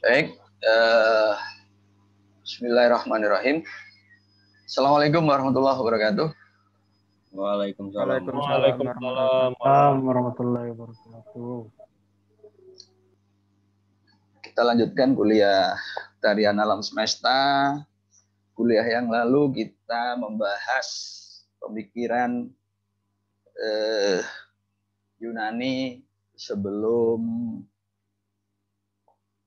Baik, Bismillahirrahmanirrahim. Assalamualaikum warahmatullahi wabarakatuh. Waalaikumsalam. Waalaikumsalam warahmatullahi wabarakatuh. Kita lanjutkan kuliah tarian alam semesta. Kuliah yang lalu kita membahas pemikiran Yunani sebelum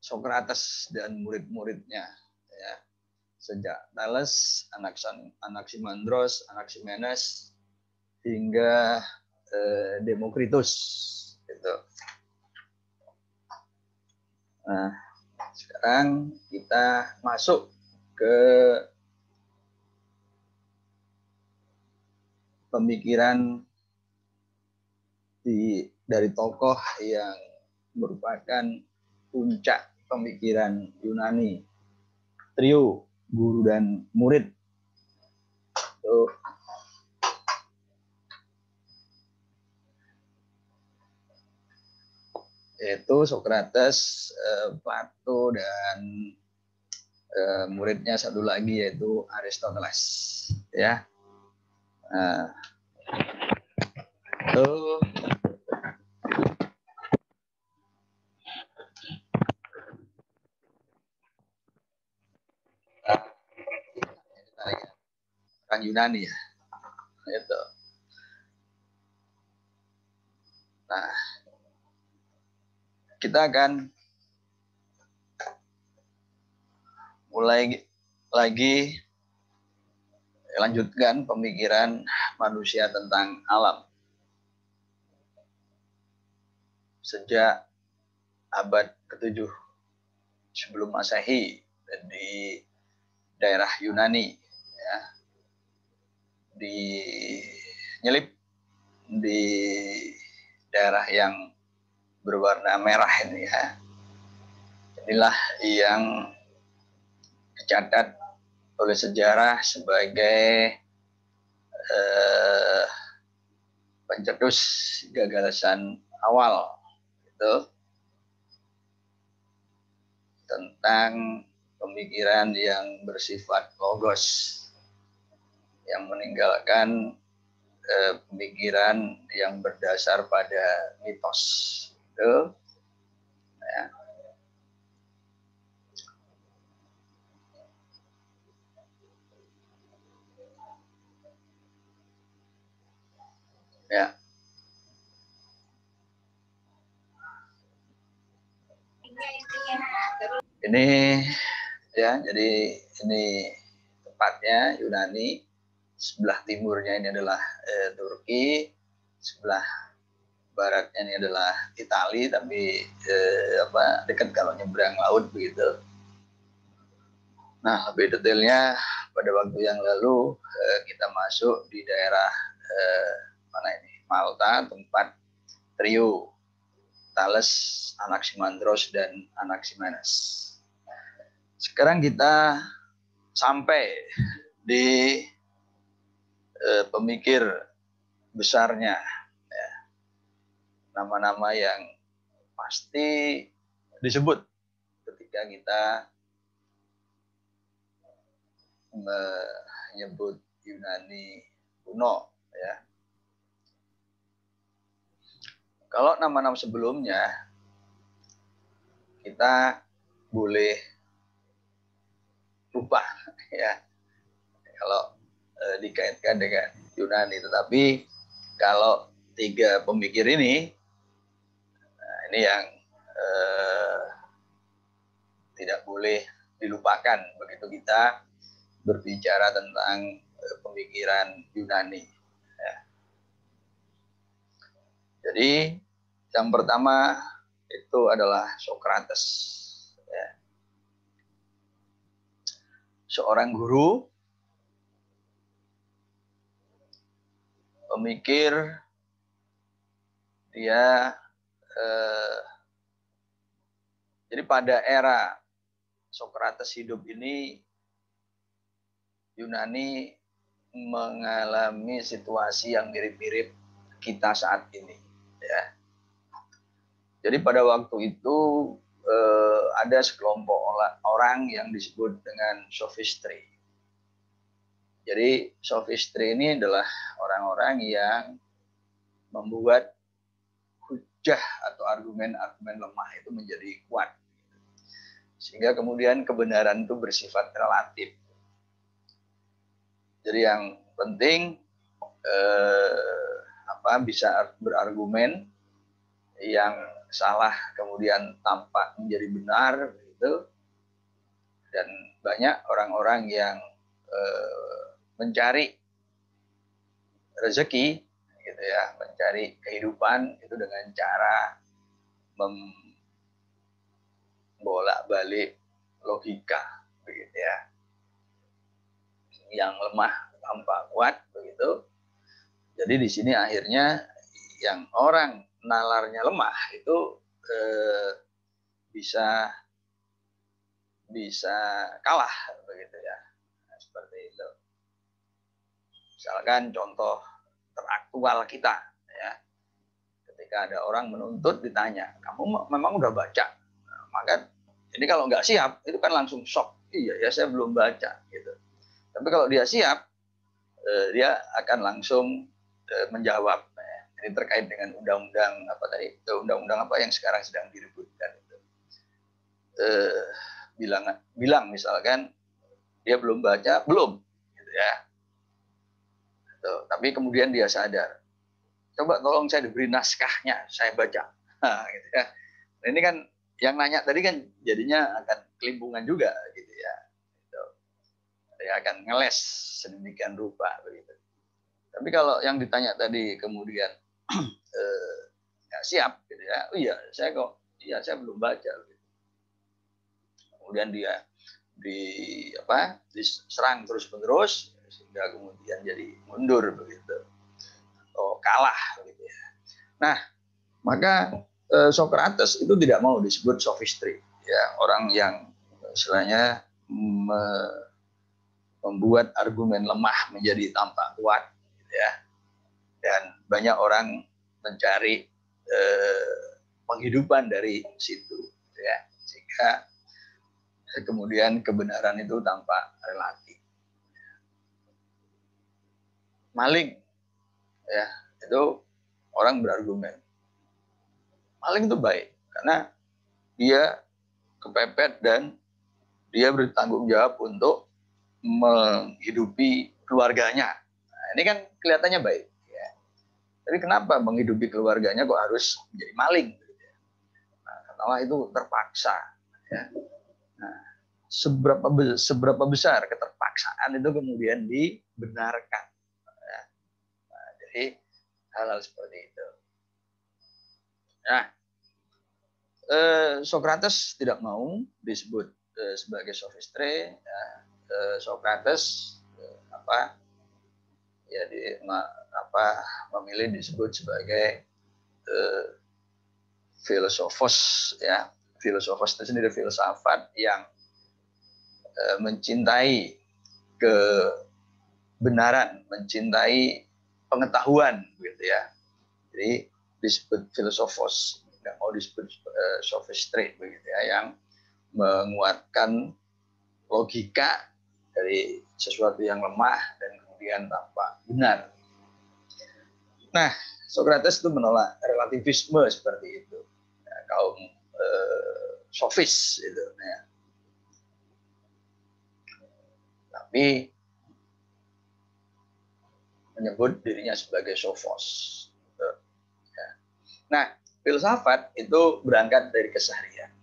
Sokrates dan murid-muridnya, ya. Sejak Thales, Anaximandros, Anaximenes hingga Demokritus, gitu. Nah, sekarang kita masuk ke pemikiran dari tokoh yang merupakan puncak pemikiran Yunani, trio guru dan murid. Yaitu Sokrates, Plato, dan muridnya satu lagi yaitu Aristoteles, ya. Nah, itu orang Yunani, ya. Itu. Nah, kita akan mulai lagi lanjutkan pemikiran manusia tentang alam. Sejak abad ke-7 sebelum Masehi di daerah Yunani, ya, nyelip di daerah yang berwarna merah ini, ya. Inilah yang dicatat oleh sejarah sebagai pencetus gagasan awal, itu tentang pemikiran yang bersifat logos, yang meninggalkan pemikiran yang berdasar pada mitos, itu, ya. Ya. Ini, ya, jadi ini tempatnya Yunani. Sebelah timurnya ini adalah Turki, sebelah baratnya ini adalah Itali, tapi dekat kalau nyebrang laut begitu. Nah, lebih detailnya pada waktu yang lalu kita masuk di daerah mana ini? Malta, tempat trio Thales, Anaximandros, dan Anaximenes. Sekarang kita sampai di pemikir besarnya, ya. Nama-nama yang pasti disebut ketika kita menyebut Yunani kuno, ya. Kalau nama-nama sebelumnya kita boleh lupa, ya, kalau dikaitkan dengan Yunani. Tetapi kalau tiga pemikir ini, nah, ini yang tidak boleh dilupakan begitu kita berbicara tentang pemikiran Yunani, ya. Jadi yang pertama itu adalah Sokrates, ya. Seorang guru, pemikir, dia jadi pada era Sokrates hidup ini Yunani mengalami situasi yang mirip-mirip kita saat ini, ya. Jadi pada waktu itu ada sekelompok orang yang disebut dengan sophistry. Jadi sophistry ini adalah orang-orang yang membuat hujah atau argumen-argumen lemah itu menjadi kuat. Sehingga kemudian kebenaran itu bersifat relatif. Jadi yang penting bisa berargumen, yang salah kemudian tampak menjadi benar, begitu. Dan banyak orang-orang yang mencari rezeki, gitu ya, mencari kehidupan itu dengan cara membolak-balik logika, begitu ya. Yang lemah tampak kuat, begitu. Jadi di sini akhirnya yang orang nalarnya lemah itu bisa kalah, begitu ya. Nah, seperti itu. Misalkan contoh teraktual kita, ya. Ketika ada orang menuntut, ditanya, kamu memang udah baca? Nah, maka jadi kalau nggak siap itu kan langsung shock. Iya ya, saya belum baca, gitu. Tapi kalau dia siap, dia akan langsung menjawab. Ini terkait dengan undang-undang apa yang sekarang sedang direbutkan itu. Bilang misalkan dia belum baca, belum, gitu ya. Tapi kemudian dia sadar, coba tolong saya diberi naskahnya, saya baca. Nah, gitu ya. Nah, ini kan yang nanya tadi kan jadinya akan kelimpungan juga, gitu ya. Gitu. Dia akan ngeles sedemikian rupa, begitu. Tapi kalau yang ditanya tadi kemudian nggak siap, gitu ya. Oh iya, saya belum baca. Gitu. Kemudian dia diserang terus-menerus sehingga kemudian jadi mundur, begitu. Atau kalah, begitu ya. Nah, maka Socrates itu tidak mau disebut sophistry, ya, orang yang istilahnya membuat argumen lemah menjadi tampak kuat, gitu ya. Dan banyak orang mencari penghidupan dari situ, gitu ya. Sehingga kemudian kebenaran itu tampak relatif. Maling, ya, itu orang berargumen. Maling itu baik karena dia kepepet dan dia bertanggung jawab untuk menghidupi keluarganya. Nah, ini kan kelihatannya baik, ya. Tapi kenapa menghidupi keluarganya kok harus menjadi maling? Nah, karena itu terpaksa. Ya. Nah, seberapa besar keterpaksaan itu kemudian dibenarkan? Ya. Nah, jadi hal-hal seperti itu. Nah, Socrates tidak mau disebut sebagai sophistry. Ya. Socrates memilih disebut sebagai filosofos, ya. Filosofos itu sendiri filsafat yang mencintai kebenaran, mencintai pengetahuan, gitu ya. Jadi disebut filosofos, nggak mau disebut sophistry, begitu ya, yang menguatkan logika dari sesuatu yang lemah dan kemudian tampak benar. Nah, Socrates itu menolak relativisme seperti itu, ya, kaum sofis itu, ya. Tapi menyebut dirinya sebagai sophos. Ya. Nah, filsafat itu berangkat dari keseharian.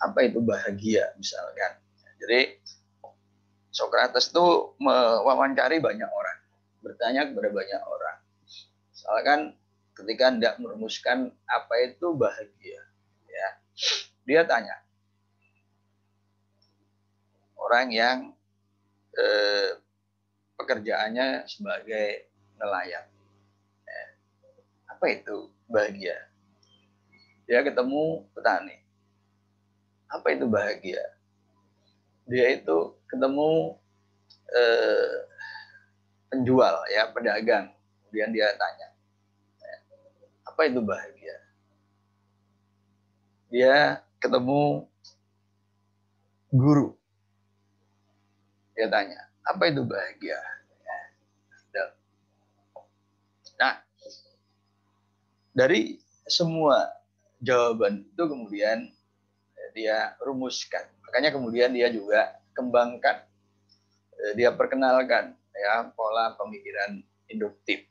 Apa itu bahagia, misalkan? Jadi Socrates itu mewawancari banyak orang, bertanya kepada banyak orang. Misalkan ketika hendak merumuskan apa itu bahagia, ya, dia tanya orang yang pekerjaannya sebagai nelayan, ya, apa itu bahagia? Dia ketemu petani, apa itu bahagia? Dia itu ketemu penjual, ya, pedagang, kemudian dia tanya, apa itu bahagia? dia ketemu guru. Dia tanya, apa itu bahagia? Nah, dari semua jawaban itu kemudian dia rumuskan. Makanya kemudian dia juga kembangkan, dia perkenalkan ya pola pemikiran induktif.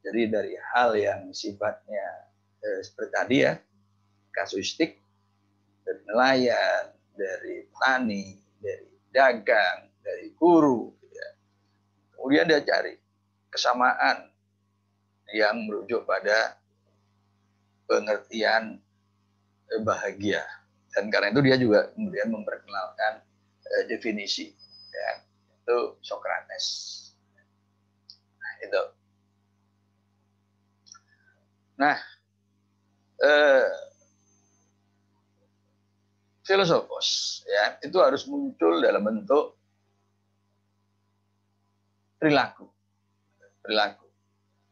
Jadi dari hal yang sifatnya seperti tadi ya, kasuistik, dari nelayan, dari petani, dari dagang, dari guru, gitu ya. Kemudian dia cari kesamaan yang merujuk pada pengertian bahagia. Dan karena itu dia juga kemudian memperkenalkan definisi, ya, itu Socrates. Nah, itu. Nah, filosofos ya itu harus muncul dalam bentuk perilaku.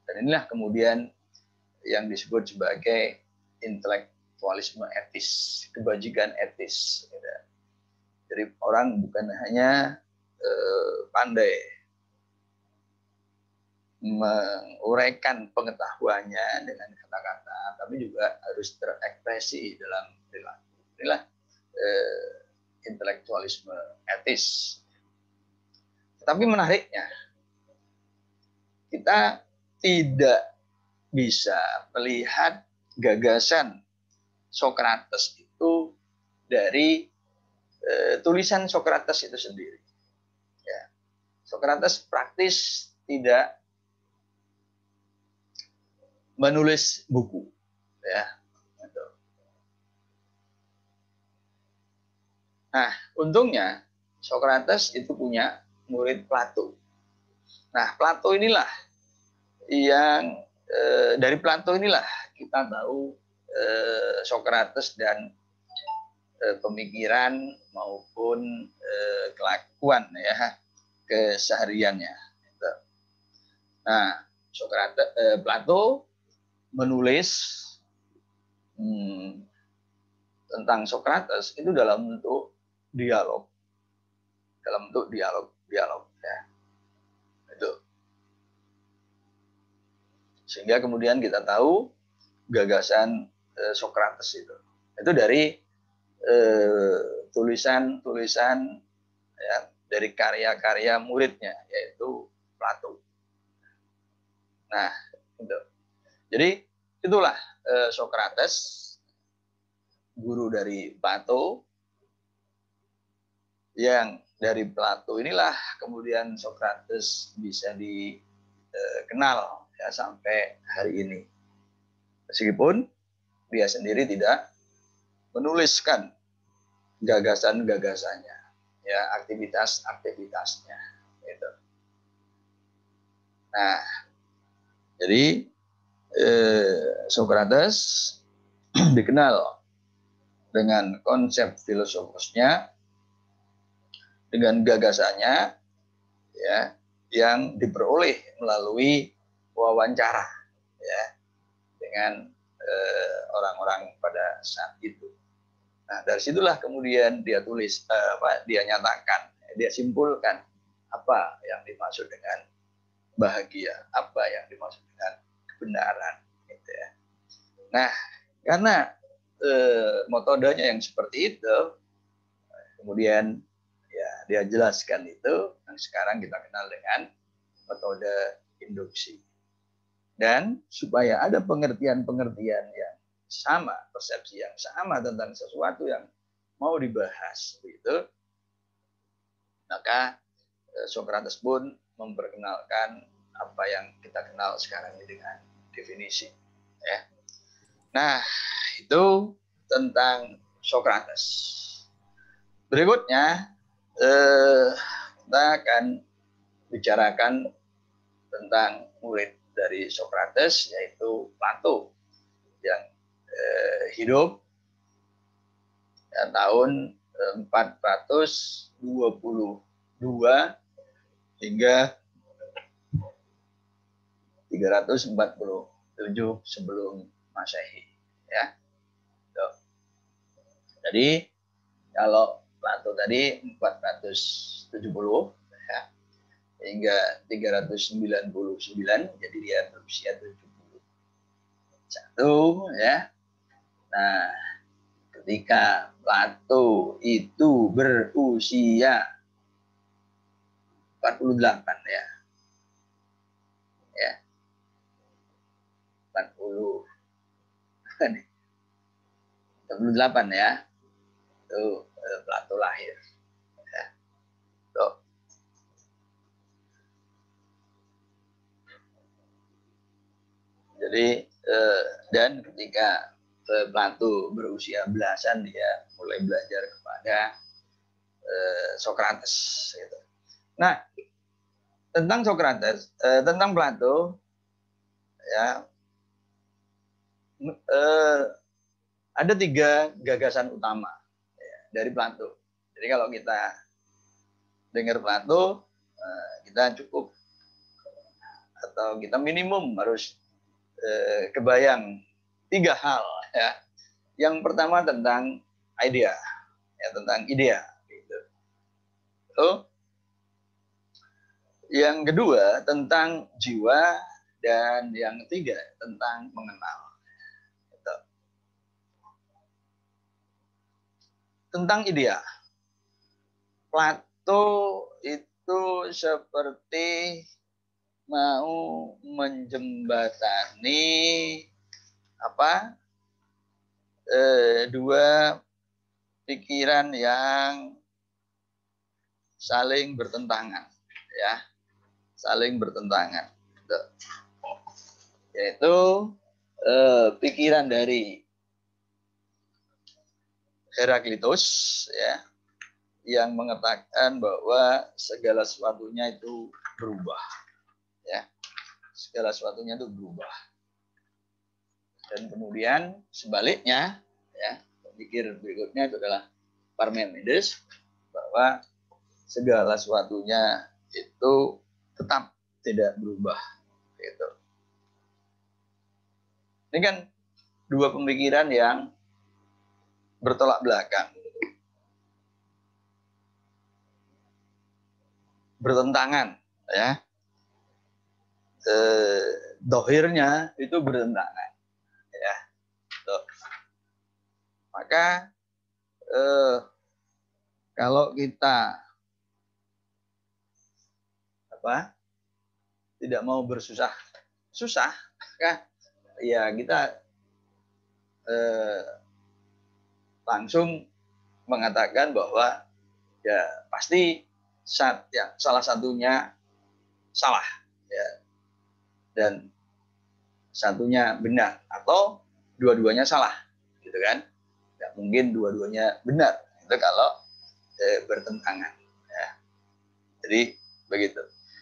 Dan inilah kemudian yang disebut sebagai intelektualisme etis, kebajikan etis. Jadi orang bukan hanya pandai menguraikan pengetahuannya dengan kata-kata, tapi juga harus terekspresi dalam perilaku. Inilah intelektualisme etis. Tapi menariknya, kita tidak bisa melihat gagasan Socrates itu dari tulisan Socrates itu sendiri. Ya. Socrates praktis tidak menulis buku, ya. Nah, untungnya Socrates itu punya murid Plato. Nah, Plato inilah yang dari Plato inilah kita tahu Socrates dan pemikiran maupun kelakuan ya kesehariannya. Nah, Plato menulis tentang Socrates itu dalam bentuk dialog, ya. Itu. Sehingga kemudian kita tahu gagasan Socrates itu dari tulisan-tulisan ya, dari karya-karya muridnya yaitu Plato. Nah, itu. Jadi itulah Socrates, guru dari Plato, yang dari Plato inilah kemudian Socrates bisa dikenal ya sampai hari ini. Meskipun dia sendiri tidak menuliskan gagasan-gagasannya, ya aktivitas-aktivitasnya. Gitu. Nah, jadi Socrates dikenal dengan konsep filosofisnya, dengan gagasannya, ya, yang diperoleh melalui wawancara, ya, dengan orang-orang pada saat itu. Nah, dari situlah kemudian dia tulis, dia nyatakan, dia simpulkan apa yang dimaksud dengan bahagia, apa yang dimaksud dengan kebenaran, gitu ya. Nah, karena metodenya yang seperti itu, kemudian ya dia jelaskan itu yang sekarang kita kenal dengan metode induksi. Dan supaya ada pengertian-pengertian yang sama, persepsi yang sama tentang sesuatu yang mau dibahas, begitu, maka Socrates pun memperkenalkan apa yang kita kenal sekarang ini dengan definisi. Ya. Nah, itu tentang Socrates. Berikutnya kita akan bicarakan tentang murid dari Socrates, yaitu Plato, yang hidup tahun 422 hingga 347 sebelum Masehi, ya. Jadi kalau Plato tadi 470 ya, hingga 399, jadi dia berusia 71 ya. Nah, ketika Plato itu berusia 48 ya. Ya. 40 48 ya. Itu Plato lahir. Ya. Tuh. Jadi dan ketika Plato berusia belasan dia mulai belajar kepada Socrates gitu. Nah, tentang Socrates, tentang Plato ya, ada 3 gagasan utama ya, dari Plato. Jadi kalau kita dengar Plato, kita cukup atau kita minimum harus kebayang 3 hal ya. Yang pertama tentang idea, ya, tentang idea. Gitu. Yang kedua tentang jiwa, dan yang ketiga tentang mengenal. Gitu. Tentang idea, Plato itu seperti mau menjembatani apa? Dua pikiran yang saling bertentangan, ya, saling bertentangan, yaitu pikiran dari Heraklitus, ya, yang mengatakan bahwa segala sesuatunya itu berubah, ya, segala sesuatunya itu berubah. Dan kemudian sebaliknya, ya, pikir berikutnya itu adalah Parmenides, bahwa segala sesuatunya itu tetap tidak berubah. Gitu. Ini kan dua pemikiran yang bertolak belakang, bertentangan, ya. Dohirnya itu bertentangan, ya. Tuh. Maka kalau kita tidak mau bersusah, maka ya kita langsung mengatakan bahwa ya pasti salah satunya salah, ya, dan satunya benar, atau dua-duanya salah, gitu kan? Tidak mungkin dua-duanya benar itu kalau bertentangan, ya. Jadi begitu.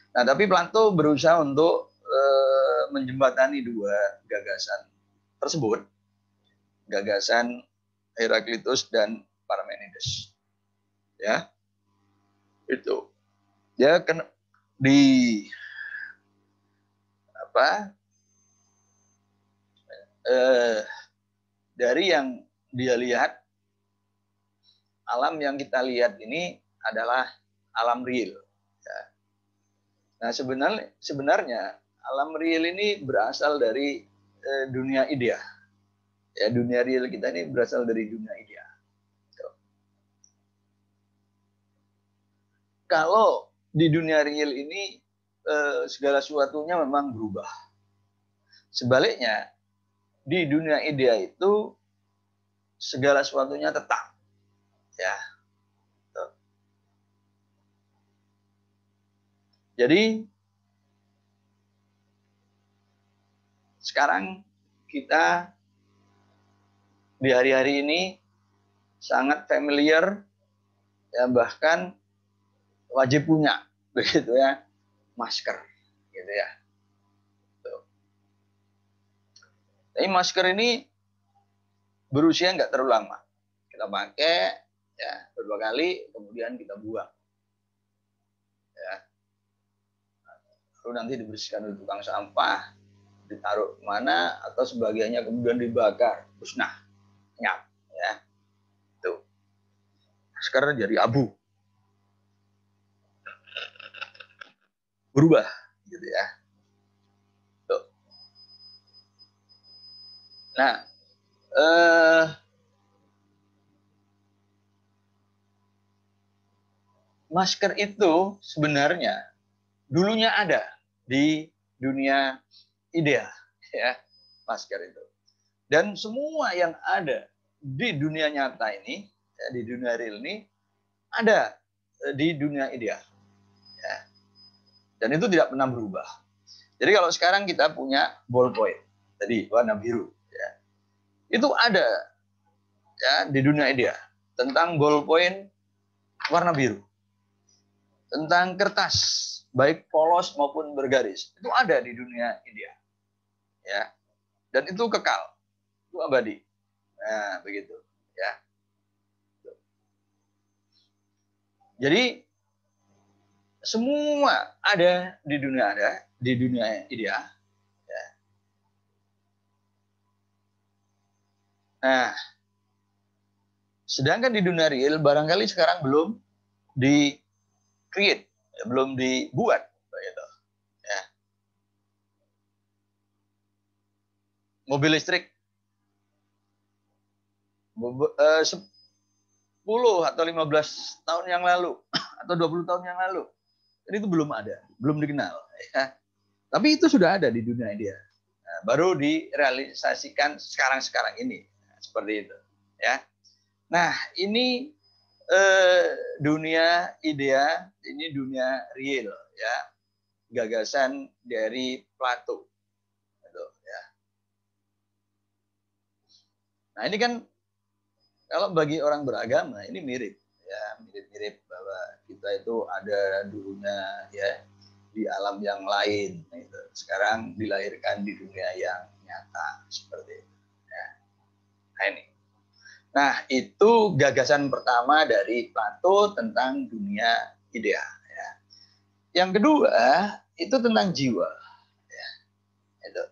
Nah, tapi Plato berusaha untuk menjembatani dua gagasan tersebut, gagasan Heraklitus dan Parmenides, ya. Itu dia di dari yang dia lihat, alam yang kita lihat ini adalah alam real, ya. Nah, sebenarnya alam real ini berasal dari dunia idea, ya. Dunia real kita ini berasal dari dunia idea. Kalau di dunia real ini segala sesuatunya memang berubah. Sebaliknya, di dunia idea itu segala sesuatunya tetap, ya. Jadi sekarang kita di hari-hari ini sangat familiar, ya, bahkan wajib punya, begitu ya, masker, gitu ya. Tapi masker ini berusia nggak terlalu lama. Kita pakai ya beberapa kali, kemudian kita buang, ya. Lalu nanti dibersihkan oleh tukang sampah, ditaruh kemana, atau sebagiannya kemudian dibakar, musnah, nyap, ya. Tuh. sekarang jadi abu, berubah gitu ya. Tuh. Nah, masker itu sebenarnya dulunya ada di dunia ideal ya, masker itu. Dan semua yang ada di dunia nyata ini, ya, di dunia real ini ada di dunia ideal ya. Dan itu tidak pernah berubah. Jadi kalau sekarang kita punya ballpoint tadi warna biru ya, itu ada ya di dunia ideal tentang ballpoint warna biru, tentang kertas baik polos maupun bergaris, itu ada di dunia ideal ya, dan itu kekal, itu abadi. Nah begitu ya. Jadi semua ada di dunia ideal ya. Nah sedangkan di dunia real barangkali sekarang belum di create, ya, belum dibuat begitu ya. Mobil listrik 10 atau 15 tahun yang lalu atau 20 tahun yang lalu itu belum ada, belum dikenal ya. Tapi itu sudah ada di dunia dia. Nah, baru direalisasikan sekarang ini. Nah, seperti itu ya. Nah, ini dunia idea, ini dunia real ya. Gagasan dari Plato. Gitu, ya. Nah, ini kan kalau bagi orang beragama ini mirip ya, mirip-mirip bahwa kita itu ada dulunya ya di alam yang lain gitu. Sekarang dilahirkan di dunia yang nyata seperti itu ya. Nah ini, nah itu gagasan pertama dari Plato tentang dunia ideal ya. Yang kedua itu tentang jiwa ya. Itu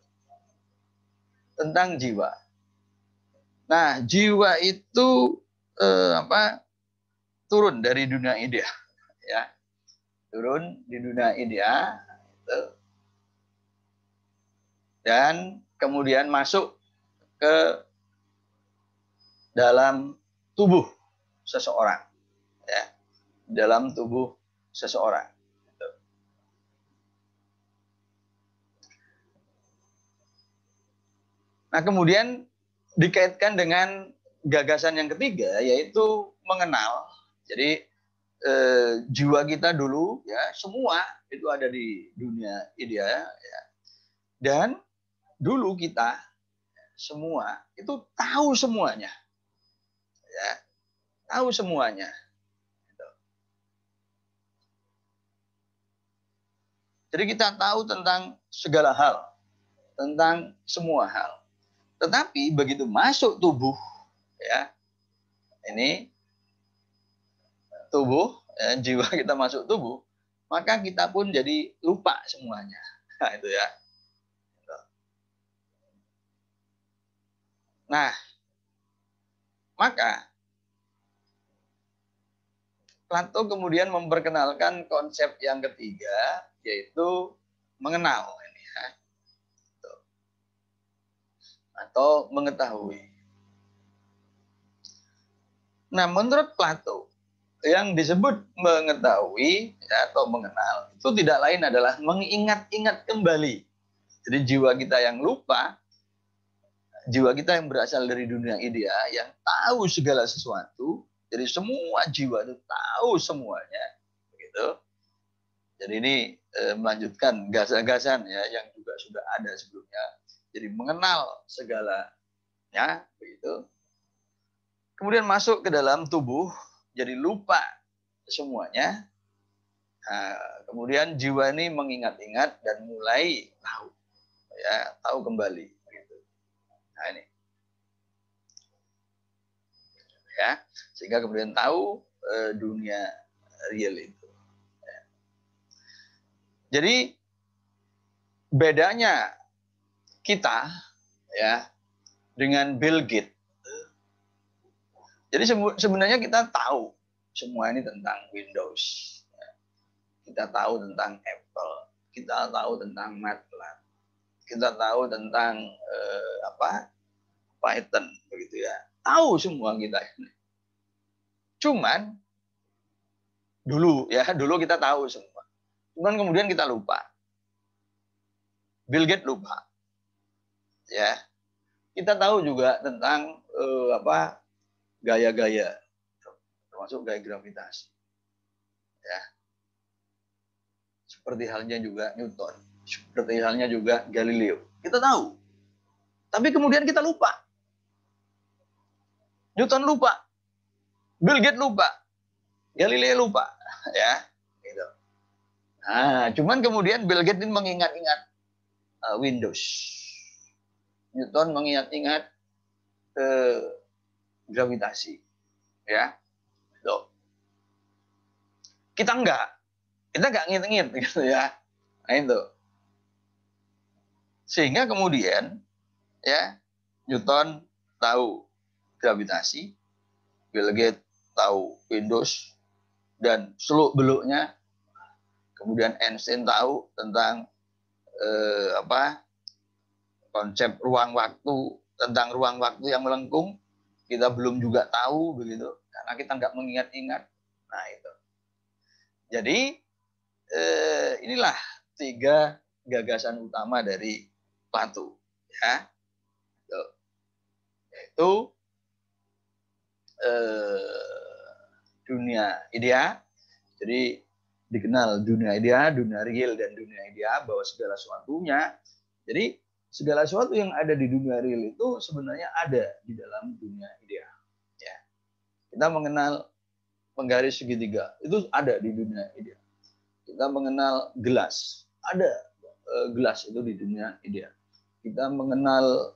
tentang jiwa. Nah jiwa itu turun dari dunia ideal ya, turun di dunia ideal gitu. Dan kemudian masuk ke dalam tubuh seseorang ya, dalam tubuh seseorang gitu. Nah kemudian dikaitkan dengan gagasan yang ketiga yaitu mengenal. Jadi jiwa kita dulu ya semua itu ada di dunia ideal ya. Dan dulu kita semua itu tahu semuanya ya, tahu semuanya. Jadi kita tahu tentang segala hal, tentang semua hal. Tetapi begitu masuk tubuh ya, ini tubuh ya, jiwa kita masuk tubuh, maka kita pun jadi lupa semuanya. Nah, itu ya. Nah, maka Plato kemudian memperkenalkan konsep yang ketiga, yaitu mengenal ini ya. Atau mengetahui. Nah, menurut Plato, yang disebut mengetahui ya, atau mengenal itu tidak lain adalah mengingat-ingat kembali. Jadi jiwa kita yang lupa, jiwa kita yang berasal dari dunia ideal, yang tahu segala sesuatu, jadi semua jiwa itu tahu semuanya, begitu. Jadi ini melanjutkan gagasan ya yang juga sudah ada sebelumnya. Jadi mengenal segalanya, begitu. Kemudian masuk ke dalam tubuh, jadi lupa semuanya. Nah, kemudian jiwa ini mengingat-ingat dan mulai tahu, ya tahu kembali. Begitu. Nah ini, ya sehingga kemudian tahu dunia real itu. Ya. Jadi bedanya kita ya dengan Bill Gates. Jadi sebenarnya kita tahu semua ini tentang Windows. Kita tahu tentang Apple, kita tahu tentang MATLAB, kita tahu tentang Python, begitu ya. Tahu semua kita. Cuman dulu kita tahu semua. Cuman kemudian kita lupa. Bill Gates lupa. Ya. Kita tahu juga tentang gaya-gaya, termasuk gaya gravitasi. Ya. Seperti halnya juga Newton, seperti halnya juga Galileo. Kita tahu. Tapi kemudian kita lupa. Newton lupa. Bill Gates lupa. Galileo lupa. Ya, gitu. Nah, cuman kemudian Bill Gates ini mengingat-ingat Windows. Newton mengingat-ingat gravitasi. Ya. Tuh. Kita enggak nginget-nginget gitu ya. Nah itu. Sehingga kemudian ya Newton tahu gravitasi, Bill Gates tahu Windows dan seluk-beluknya. Kemudian Einstein tahu tentang konsep ruang waktu, tentang ruang waktu yang melengkung. Kita belum juga tahu begitu karena kita nggak mengingat-ingat. Nah itu. Jadi inilah 3 gagasan utama dari Plato, ya. Yaitu dunia idea. Jadi dikenal dunia idea, dunia real dan dunia idea, bahwa segala sesuatunya. Jadi segala sesuatu yang ada di dunia real itu sebenarnya ada di dalam dunia idea. Ya. Kita mengenal penggaris segitiga, itu ada di dunia idea. Kita mengenal gelas, ada gelas itu di dunia idea. Kita mengenal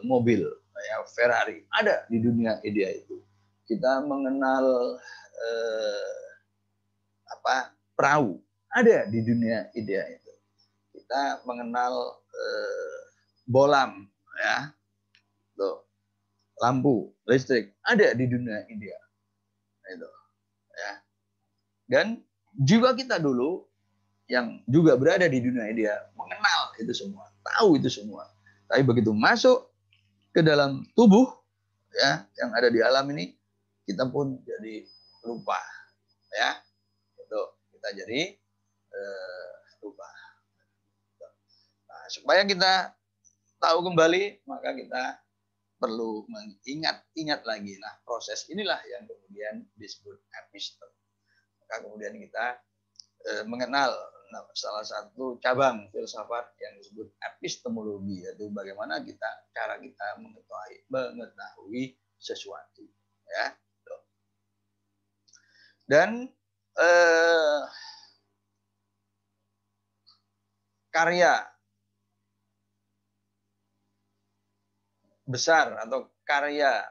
mobil, ya, Ferrari, ada di dunia idea itu. Kita mengenal perahu, ada di dunia idea itu. Kita mengenal bolam, ya, tuh, lampu listrik, ada di dunia idea. Itu, ya. Dan jiwa kita dulu yang juga berada di dunia idea mengenal itu semua, tahu itu semua. Tapi begitu masuk ke dalam tubuh, ya, yang ada di alam ini, kita pun jadi lupa, ya. Itu kita jadi lupa. Nah, supaya kita tahu kembali, maka kita perlu mengingat-ingat lagi. Nah, proses inilah yang kemudian disebut episteme. Maka kemudian kita mengenal salah satu cabang filsafat yang disebut epistemologi, yaitu bagaimana cara kita mengetahui sesuatu, ya. Dan karya besar atau karya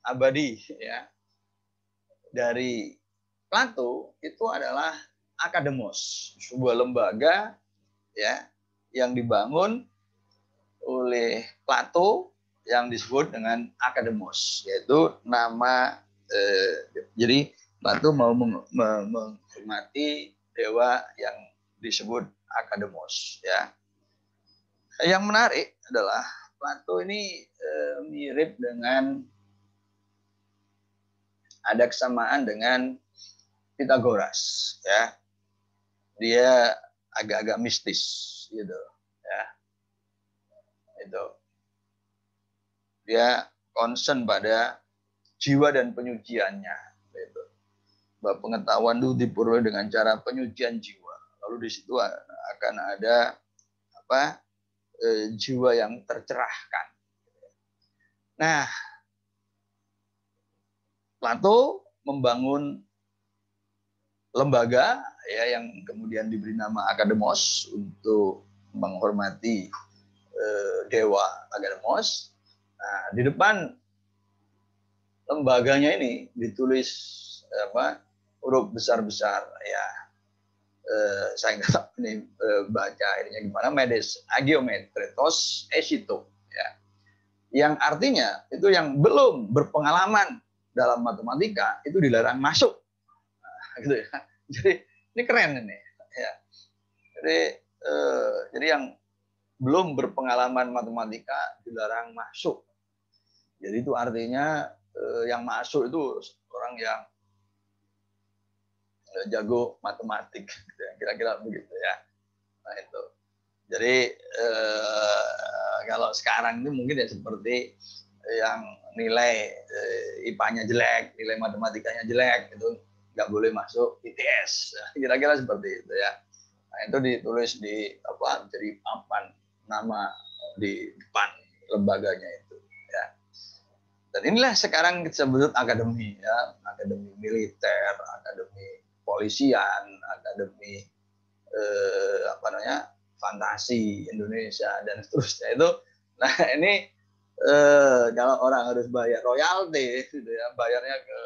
abadi, ya, dari Plato itu adalah Akademos, sebuah lembaga, ya, yang dibangun oleh Plato yang disebut dengan Akademos, yaitu nama jadi Plato mau menghormati dewa yang disebut Akademos, ya. Yang menarik adalah Plato ini mirip dengan, ada kesamaan dengan Pitagoras, ya. Dia agak-agak mistis gitu, ya. Itu. Dia concern pada jiwa dan penyuciannya, gitu. Bahwa pengetahuan itu diperoleh dengan cara penyucian jiwa. Lalu di situ akan ada jiwa yang tercerahkan. Nah, Plato membangun lembaga, ya, yang kemudian diberi nama Akademos untuk menghormati dewa Akademos. Nah, di depan lembaganya ini ditulis huruf besar-besar, ya. Saya nggak tahu ini baca ininya gimana, Medes Agiometretos Esito, ya. Yang artinya itu yang belum berpengalaman dalam matematika itu dilarang masuk. gitu ya. Jadi ini keren ini ya. Jadi yang belum berpengalaman matematika dilarang masuk. Jadi itu artinya yang masuk itu orang yang jago matematik, gitu ya. Kira-kira begitu ya. Nah itu. Jadi kalau sekarang itu mungkin ya seperti yang nilai IPA-nya jelek, nilai matematikanya jelek, itu nggak boleh masuk ITS. Kira-kira seperti itu ya. Nah itu ditulis di apa? Jadi papan nama di depan lembaganya itu. Ya. Dan inilah sekarang kita sebut akademi, ya, akademi militer, akademi polisian, akademi apa namanya, fantasi Indonesia dan seterusnya itu. Nah ini kalau orang harus bayar royalti, gitu ya, bayarnya ke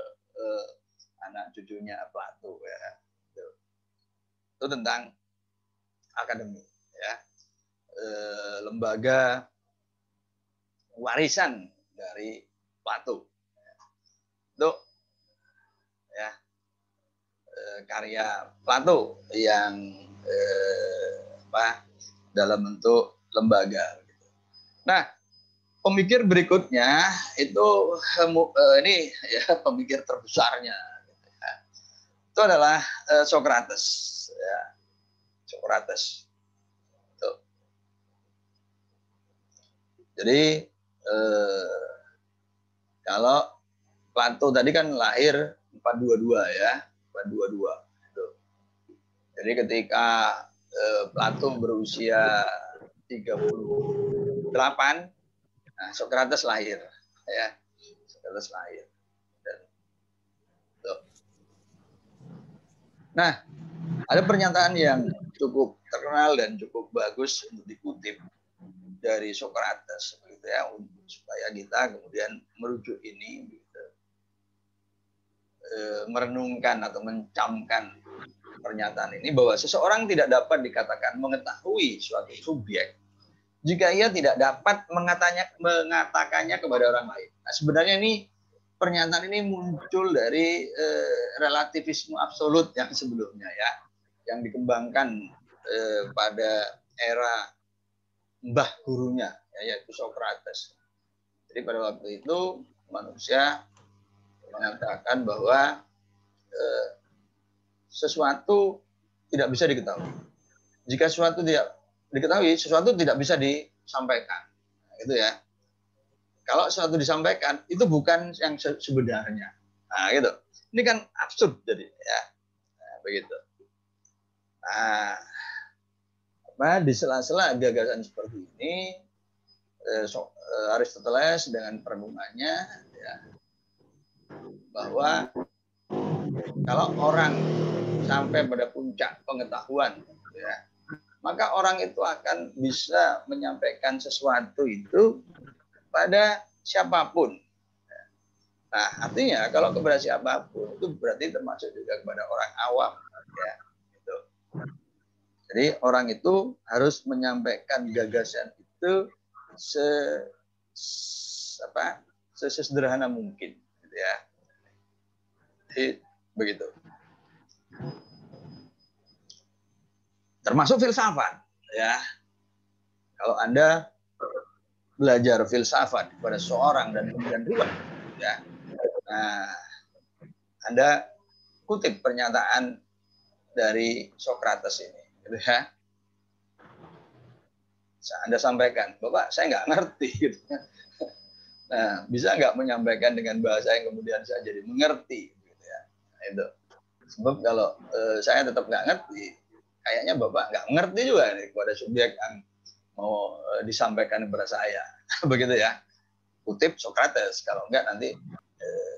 anak cucunya Plato ya. Itu tentang akademi, ya, lembaga warisan dari Plato. Itu ya karya Plato yang dalam bentuk lembaga. Nah, pemikir berikutnya itu ini ya pemikir terbesarnya gitu ya. Itu adalah Socrates ya. Socrates. Tuh. Jadi kalau Plato tadi kan lahir 422 ya, 422. Tuh. Jadi ketika Plato berusia 38, nah, Socrates lahir, ya, Socrates lahir. Dan, nah, ada pernyataan yang cukup terkenal dan cukup bagus untuk dikutip dari Socrates, gitu ya, supaya kita kemudian merujuk ini, gitu, merenungkan atau mencamkan pernyataan ini bahwa seseorang tidak dapat dikatakan mengetahui suatu subjek jika ia tidak dapat mengatakannya kepada orang lain. Nah, sebenarnya ini pernyataan ini muncul dari relativisme absolut yang sebelumnya ya, yang dikembangkan pada era mbah gurunya, yaitu Socrates. Jadi pada waktu itu manusia mengatakan bahwa sesuatu tidak bisa diketahui. Jika sesuatu tidak diketahui, sesuatu tidak bisa disampaikan. Nah, gitu ya. Kalau sesuatu disampaikan, itu bukan yang sebenarnya. Nah, gitu. Ini kan absurd jadi ya. Nah, begitu. Nah, di sela-sela gagasan seperti ini, Aristoteles dengan perenungannya ya, bahwa kalau orang sampai pada puncak pengetahuan, ya, maka orang itu akan bisa menyampaikan sesuatu itu pada siapapun. Nah, artinya kalau kepada siapapun itu berarti termasuk juga kepada orang awam, ya. Gitu. Jadi orang itu harus menyampaikan gagasan itu sesederhana mungkin, gitu ya. Jadi begitu. Termasuk filsafat, ya. Kalau Anda belajar filsafat kepada seorang dan kemudian ruwet, ya. Nah, Anda kutip pernyataan dari Socrates ini, gitu ya. Anda sampaikan, Bapak, saya nggak ngerti, gitu. Nah, bisa nggak menyampaikan dengan bahasa yang kemudian saya jadi mengerti, gitu ya. Nah, itu. Sebab kalau saya tetap nggak ngerti, kayaknya Bapak nggak ngerti juga nih kepada subjek yang mau disampaikan kepada saya, begitu ya. Kutip Socrates, kalau enggak nanti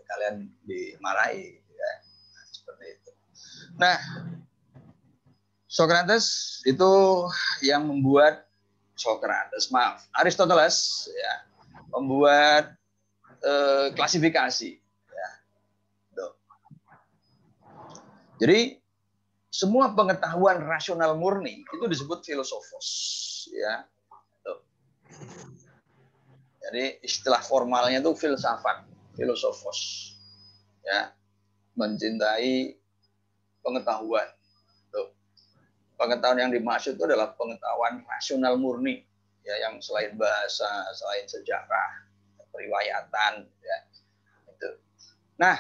kalian dimarahi, ya. Nah, seperti itu. Nah, Socrates itu yang membuat Aristoteles ya, membuat klasifikasi. Ya. Jadi semua pengetahuan rasional murni itu disebut filosofos, ya. Jadi istilah formalnya itu filsafat, filosofos, ya, mencintai pengetahuan. Tuh. Pengetahuan yang dimaksud itu adalah pengetahuan rasional murni, ya, yang selain bahasa, selain sejarah, periwayatan, ya. Itu. Nah,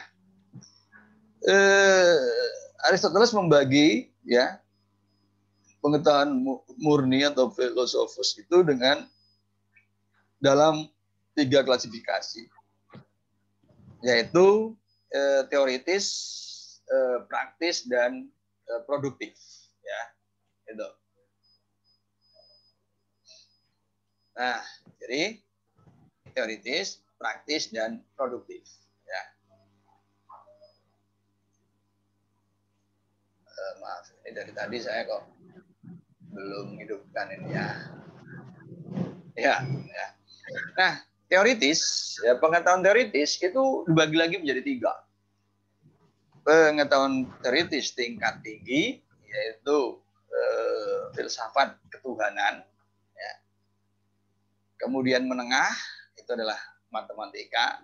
Aristoteles membagi, ya, pengetahuan murni atau filosofus itu dengan dalam 3 klasifikasi, yaitu teoritis, praktis, dan produktif, ya, itu. Nah, jadi teoritis, praktis, dan produktif, ya. Maaf, ini dari tadi saya kok belum hidupkan ini, ya. Ya, ya. Nah, teoritis, ya, pengetahuan teoritis itu dibagi lagi menjadi 3. Pengetahuan teoritis tingkat tinggi, yaitu filsafat ketuhanan, ya. Kemudian menengah itu adalah matematika,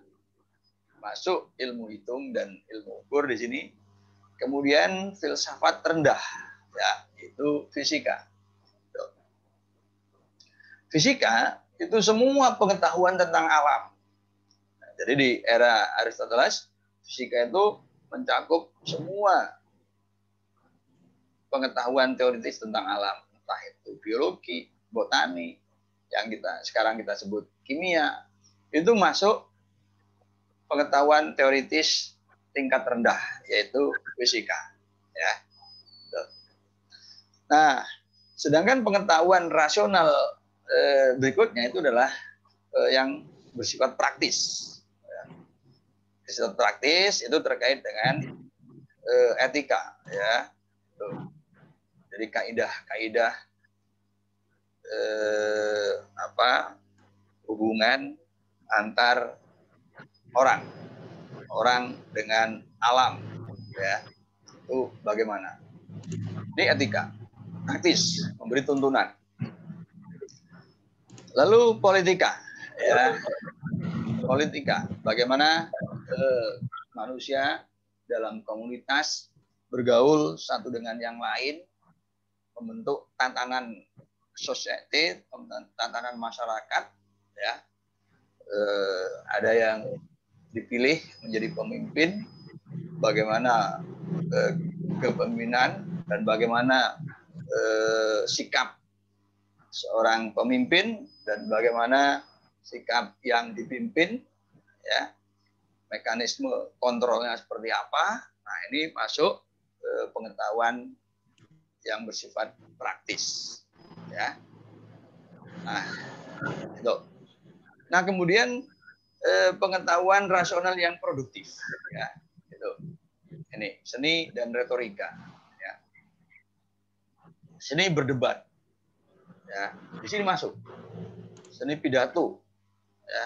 masuk ilmu hitung dan ilmu ukur di sini. Kemudian filsafat rendah, ya, itu fisika. Fisika itu semua pengetahuan tentang alam. Nah, jadi di era Aristoteles, fisika itu mencakup semua pengetahuan teoritis tentang alam, entah itu biologi, botani, yang sekarang kita sebut kimia, itu masuk pengetahuan teoritis tingkat rendah, yaitu fisika, ya. Nah, sedangkan pengetahuan rasional berikutnya itu adalah yang bersifat praktis. Bersifat praktis itu terkait dengan etika, ya. Jadi kaidah hubungan antar orang dengan alam, ya. Itu bagaimana? Ini etika, praktis, memberi tuntunan. Lalu politika, ya. Politika, bagaimana manusia dalam komunitas bergaul satu dengan yang lain, membentuk tatanan society, tatanan masyarakat, ya. Ada yang dipilih menjadi pemimpin, bagaimana kepemimpinan dan bagaimana sikap seorang pemimpin dan bagaimana sikap yang dipimpin, ya, mekanisme kontrolnya seperti apa. Nah, ini masuk pengetahuan yang bersifat praktis, ya. Nah, itu. Nah, kemudian pengetahuan rasional yang produktif, ya, itu. Ini seni dan retorika, ya. Seni berdebat, ya, di sini masuk seni pidato, ya,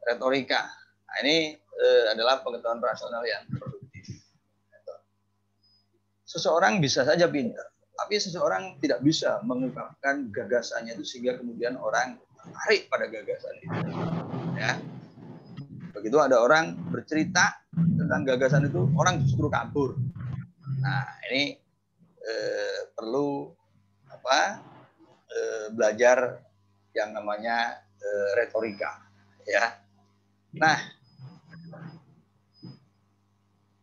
retorika. Nah, ini adalah pengetahuan rasional yang produktif. Seseorang bisa saja pintar, tapi seseorang tidak bisa mengungkapkan gagasannya itu sehingga kemudian orang tertarik pada gagasan itu, ya. Begitu ada orang bercerita tentang gagasan itu, orang justru kabur. Nah, ini perlu belajar yang namanya retorika, ya. Nah,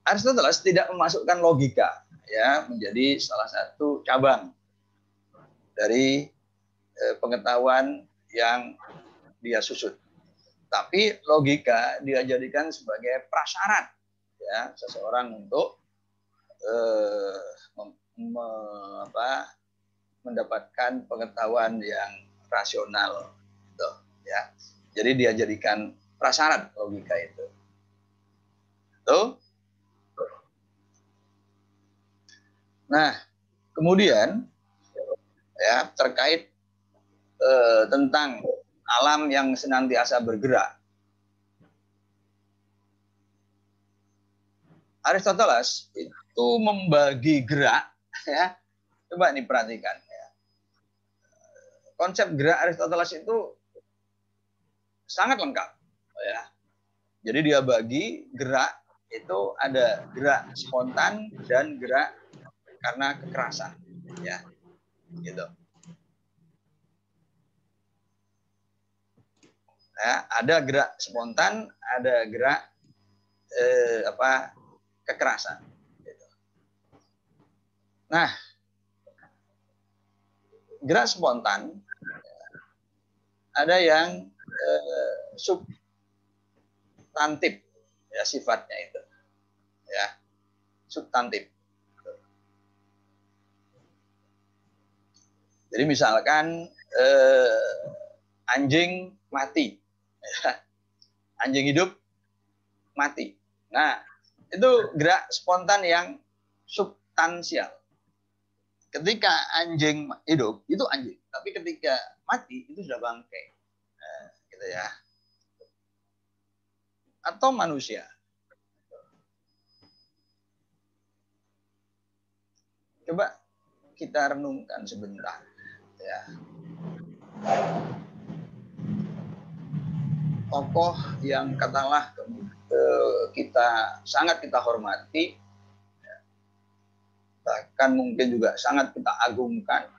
Aristoteles tidak memasukkan logika, ya, menjadi salah satu cabang dari pengetahuan yang dia susut. Tapi logika dia jadikan sebagai prasyarat, ya, seseorang untuk mendapatkan pengetahuan yang rasional, gitu, ya. Jadi dia jadikan prasyarat logika itu. Tuh. Nah, kemudian, ya, terkait tentang alam yang senantiasa bergerak. Aristoteles itu membagi gerak, ya. Coba nih perhatikan, ya. Konsep gerak Aristoteles itu sangat lengkap, ya. Jadi dia bagi gerak itu ada gerak spontan dan gerak karena kekerasan, ya, gitu. Ya, ada gerak spontan, ada gerak kekerasan. Gitu. Nah, gerak spontan ada yang substantif, ya sifatnya itu, ya substantif. Jadi misalkan anjing mati, ya. Anjing hidup mati. Nah, itu gerak spontan yang substansial. Ketika anjing hidup itu anjing, tapi ketika mati itu sudah bangkai, gitu ya. Atau manusia. Coba kita renungkan sebentar, ya. Tokoh yang katakanlah sangat kita hormati, bahkan mungkin juga sangat kita agungkan,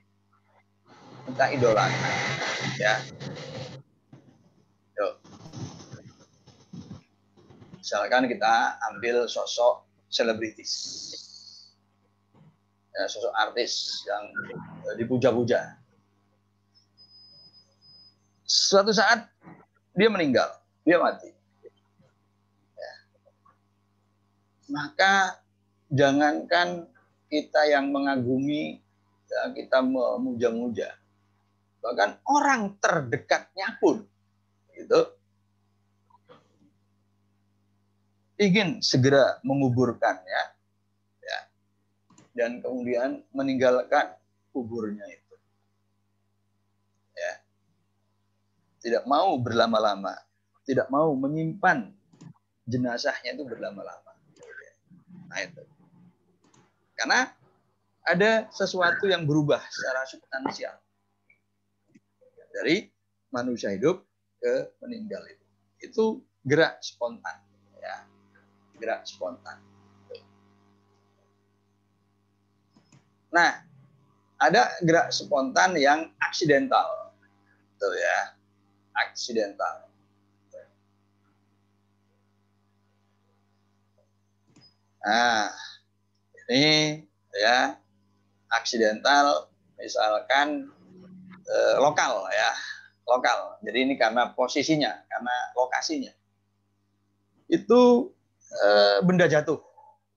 kita idolakan, ya. Yuk. Misalkan kita ambil sosok selebritis, ya, sosok artis yang dipuja-puja. Suatu saat dia meninggal, dia mati. Ya. Maka jangankan kita yang mengagumi, ya, kita memuja-muja, bahkan orang terdekatnya pun gitu ingin segera menguburkannya, ya, dan kemudian meninggalkan kuburnya itu, ya, tidak mau berlama-lama, tidak mau menyimpan jenazahnya itu berlama-lama. Nah itu, karena ada sesuatu yang berubah secara substansial dari manusia hidup ke meninggal itu gerak spontan, ya, gerak spontan. Nah, ada gerak spontan yang aksidental, tuh ya, aksidental. Nah, ini ya aksidental, misalkan lokal, ya, lokal. Jadi ini karena posisinya, karena lokasinya. Itu benda jatuh.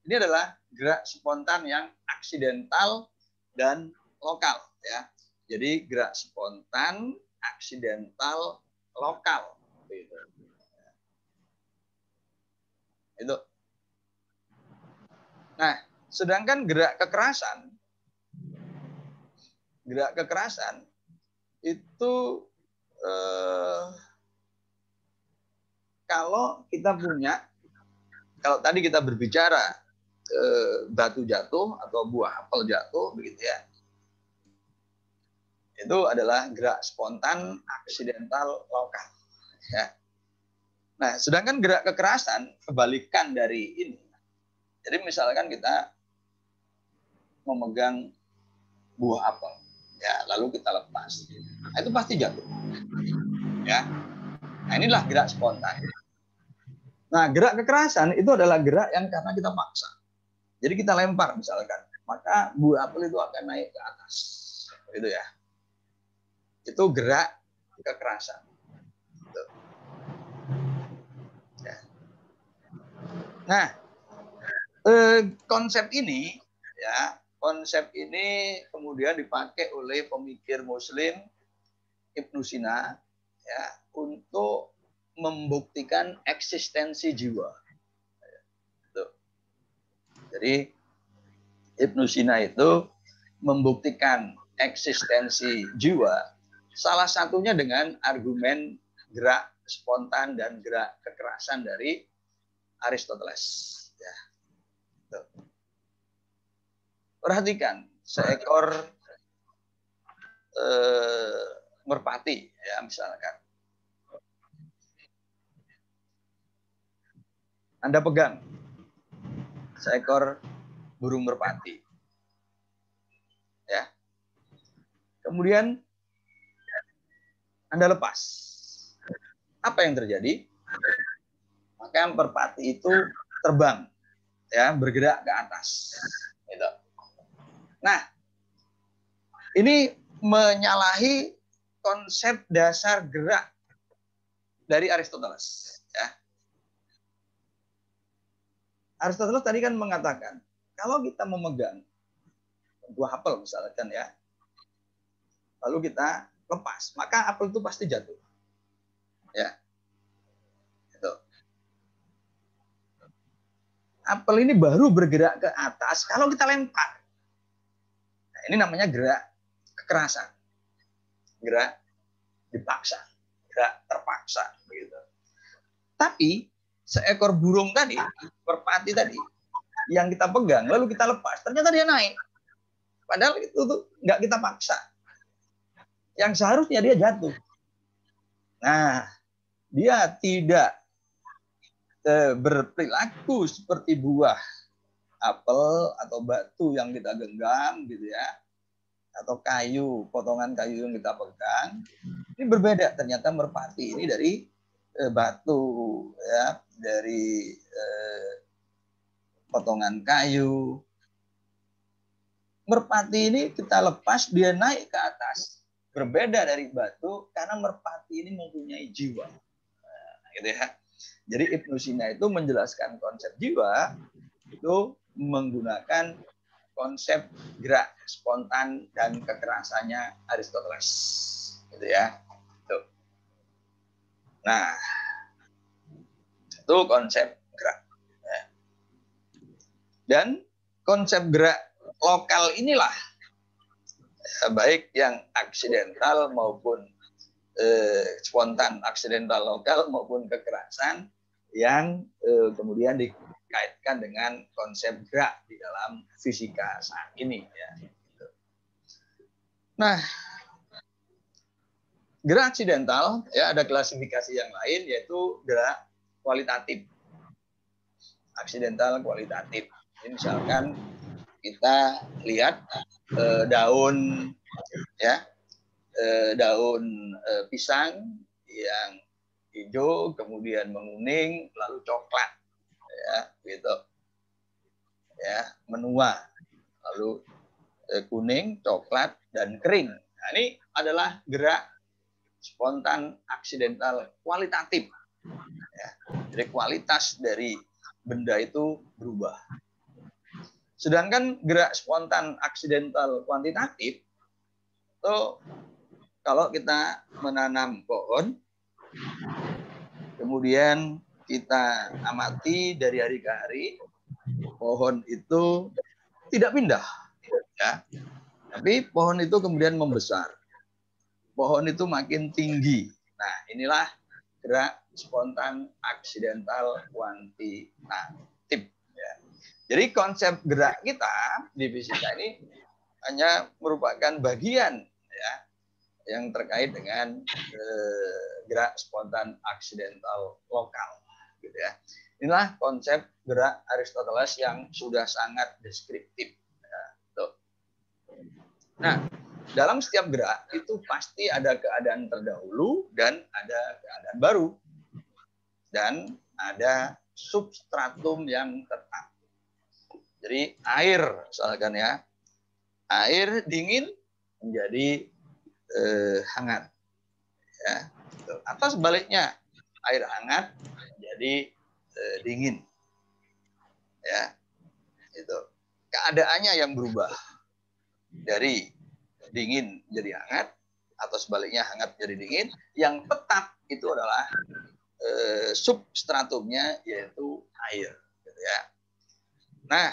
Ini adalah gerak spontan yang aksidental dan lokal, ya. Jadi gerak spontan, aksidental, lokal. Itu. Nah, sedangkan gerak kekerasan itu kalau kita punya, kalau tadi kita berbicara batu jatuh atau buah apel jatuh, begitu ya, itu adalah gerak spontan, aksidental, lokal, ya. Nah, sedangkan gerak kekerasan kebalikan dari ini. Jadi misalkan kita memegang buah apel, ya, lalu kita lepas, nah, itu pasti jatuh, ya. Nah, inilah gerak spontan. Nah, gerak kekerasan itu adalah gerak yang karena kita paksa. Jadi kita lempar misalkan, maka buah apel itu akan naik ke atas, gitu ya. Itu gerak kekerasan. Ya. Nah, konsep ini, ya, konsep ini kemudian dipakai oleh pemikir Muslim Ibnu Sina, ya, untuk membuktikan eksistensi jiwa. Jadi Ibnu Sina itu membuktikan eksistensi jiwa, salah satunya dengan argumen gerak spontan dan gerak kekerasan dari Aristoteles. Ya. Perhatikan seekor merpati, ya, misalkan. Anda pegang, seekor burung merpati. Ya. Kemudian Anda lepas. Apa yang terjadi? Maka merpati itu terbang, ya, bergerak ke atas. Gitu. Nah, ini menyalahi konsep dasar gerak dari Aristoteles. Ya. Aristoteles tadi kan mengatakan, kalau kita memegang buah apel misalkan ya, lalu kita lepas, maka apel itu pasti jatuh. Ya. Gitu. Apel ini baru bergerak ke atas kalau kita lempar. Nah, ini namanya gerak kekerasan. Gerak dipaksa, gerak terpaksa begitu. Tapi seekor burung tadi, merpati tadi, yang kita pegang lalu kita lepas, ternyata dia naik. Padahal itu tuh nggak kita paksa. Yang seharusnya dia jatuh. Nah, dia tidak berperilaku seperti buah apel atau batu yang kita genggam gitu ya, atau kayu, potongan kayu yang kita pegang. Ini berbeda, ternyata merpati ini dari batu ya, dari potongan kayu. Merpati ini kita lepas, dia naik ke atas. Berbeda dari batu karena merpati ini mempunyai jiwa. Nah, gitu ya. Jadi Ibnu Sina itu menjelaskan konsep jiwa itu menggunakan konsep gerak spontan dan kekerasannya Aristoteles. Gitu ya. Tuh. Nah, itu konsep gerak. Dan konsep gerak lokal inilah, baik yang aksidental maupun spontan, aksidental lokal maupun kekerasan yang kemudian dikaitkan dengan konsep gerak di dalam fisika saat ini. Ya. Nah, gerak aksidental ya ada klasifikasi yang lain yaitu gerak kualitatif, aksidental kualitatif. Ini misalkan kita lihat daun ya, daun pisang yang hijau kemudian menguning lalu coklat ya, gitu ya, menua lalu kuning, coklat dan kering. Nah, ini adalah gerak spontan aksidental kualitatif ya. Jadi kualitas dari benda itu berubah. Sedangkan gerak spontan aksidental kuantitatif itu kalau kita menanam pohon, kemudian kita amati dari hari ke hari, pohon itu tidak pindah, ya. Tapi pohon itu kemudian membesar, pohon itu makin tinggi. Nah, inilah gerak spontan aksidental kuantitatif. Ya. Jadi konsep gerak kita di fisika ini hanya merupakan bagian ya yang terkait dengan gerak spontan aksidental lokal, gitu ya. Inilah konsep gerak Aristoteles yang sudah sangat deskriptif. Ya, tuh. Nah, dalam setiap gerak itu pasti ada keadaan terdahulu dan ada keadaan baru dan ada substratum yang tetap. Jadi air, misalkan ya, air dingin menjadi hangat, ya. Atau sebaliknya air hangat menjadi dingin, ya. Itu keadaannya yang berubah dari dingin jadi hangat atau sebaliknya hangat jadi dingin. Yang tetap itu adalah substratumnya yaitu air, gitu ya. Nah,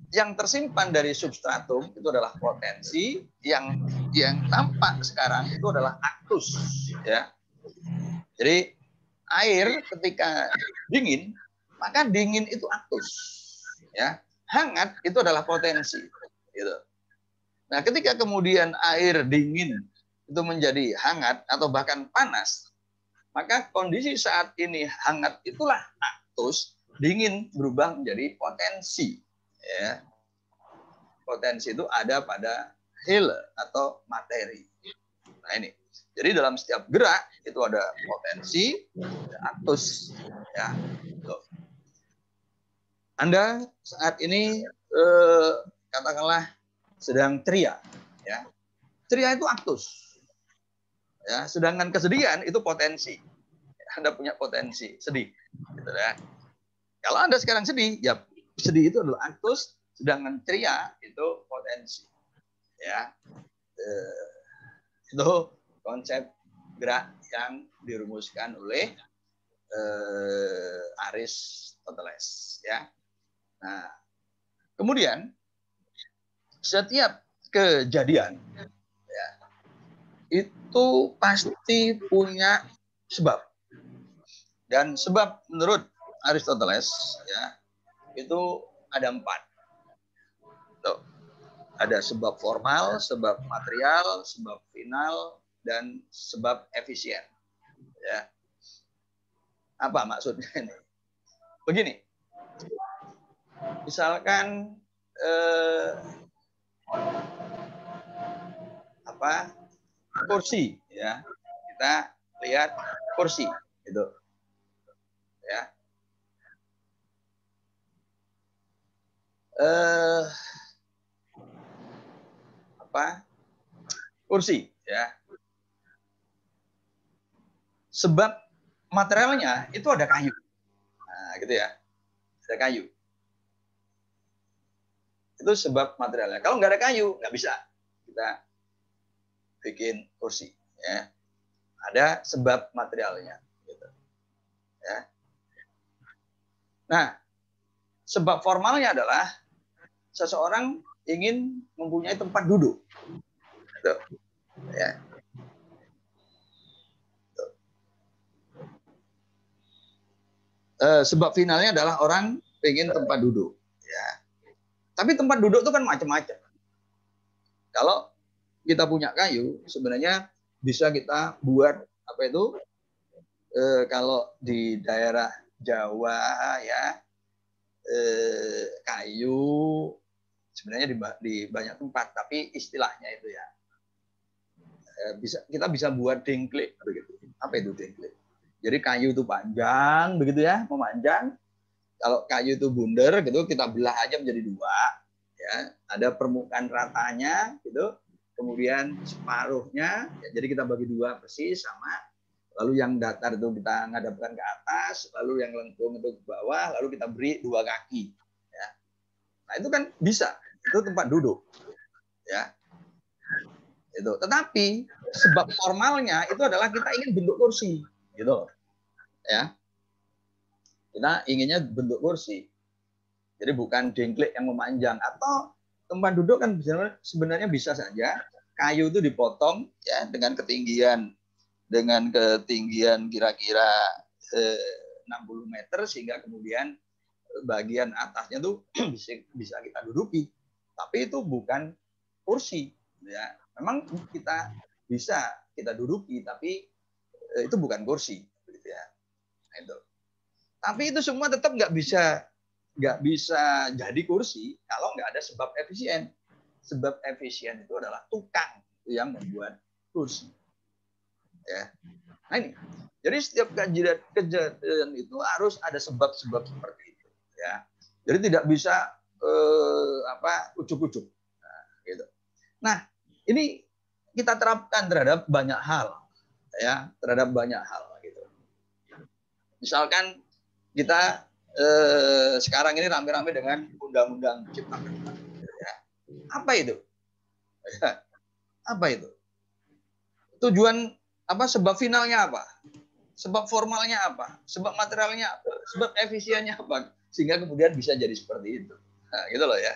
yang tersimpan dari substratum itu adalah potensi, yang tampak sekarang itu adalah aktus, ya. Jadi air ketika dingin, maka dingin itu aktus, ya. Hangat itu adalah potensi, gitu. Nah, ketika kemudian air dingin itu menjadi hangat atau bahkan panas, maka kondisi saat ini hangat itulah aktus, dingin berubah menjadi potensi. Ya. Potensi itu ada pada hil atau materi. Nah ini. Jadi dalam setiap gerak itu ada potensi, ada aktus. Ya. Tuh. Anda saat ini katakanlah sedang ceria. Ya. Ceria itu aktus. Ya, sedangkan kesedihan itu potensi. Anda punya potensi sedih. Gitu ya. Kalau Anda sekarang sedih, ya sedih itu adalah aktus, sedangkan ceria itu potensi. Ya, itu konsep gerak yang dirumuskan oleh Aristoteles. Ya. Nah, kemudian setiap kejadian ya, itu pasti punya sebab. Dan sebab menurut Aristoteles ya itu ada 4. Tuh. Ada sebab formal, sebab material, sebab final, dan sebab efisien. Ya. Apa maksudnya ini? Begini, misalkan kursi, ya kita lihat kursi, gitu, ya. Kursi, ya. Sebab materialnya itu ada kayu, nah, gitu ya, ada kayu. Itu sebab materialnya. Kalau nggak ada kayu, nggak bisa kita bikin kursi. Ya. Ada sebab materialnya. Gitu. Ya. Nah, sebab formalnya adalah seseorang ingin mempunyai tempat duduk. Gitu. Ya. Gitu. Sebab finalnya adalah orang ingin tempat duduk. Ya. Tapi tempat duduk itu kan macam-macam. Kalau kita punya kayu, sebenarnya bisa kita buat apa itu? Kalau di daerah Jawa ya, kayu sebenarnya di banyak tempat, tapi istilahnya itu ya kita bisa buat dengklek begitu. Apa itu dengklek? Jadi kayu itu panjang begitu ya, memanjang. Kalau kayu itu bundar gitu, kita belah aja menjadi 2. Ya, ada permukaan ratanya gitu. Kemudian separuhnya, ya, jadi kita bagi 2 persis sama. Lalu yang datar itu kita ngadapkan ke atas, lalu yang lengkung itu ke bawah, lalu kita beri 2 kaki. Ya. Nah itu kan bisa, itu tempat duduk. Ya. Itu. Tetapi sebab formalnya itu adalah kita ingin bentuk kursi, gitu. Ya. Kita inginnya bentuk kursi. Jadi bukan dengklek yang memanjang, atau tempat duduk kan sebenarnya bisa saja kayu itu dipotong ya dengan ketinggian kira-kira 60 meter sehingga kemudian bagian atasnya tuh bisa kita duduki. Tapi itu bukan kursi ya. Memang kita bisa kita duduki tapi itu bukan kursi gitu ya. Nah, itu. Tapi itu semua tetap nggak bisa jadi kursi kalau nggak ada sebab efisien. Sebab efisien itu adalah tukang yang membuat kursi. Ya. Nah ini. Jadi setiap kejadian itu harus ada sebab-sebab seperti itu. Ya. Jadi tidak bisa ujuk-ujuk. Nah, gitu. Nah, ini kita terapkan terhadap banyak hal. Ya, terhadap banyak hal. Gitu. Misalkan kita sekarang ini rame-rame dengan undang-undang cipta kerja. Ya. Apa itu? Ya. Apa itu? Tujuan apa? Sebab finalnya apa? Sebab formalnya apa? Sebab materialnya apa? Sebab efisiennya apa? Sehingga kemudian bisa jadi seperti itu. Nah, gitu loh ya.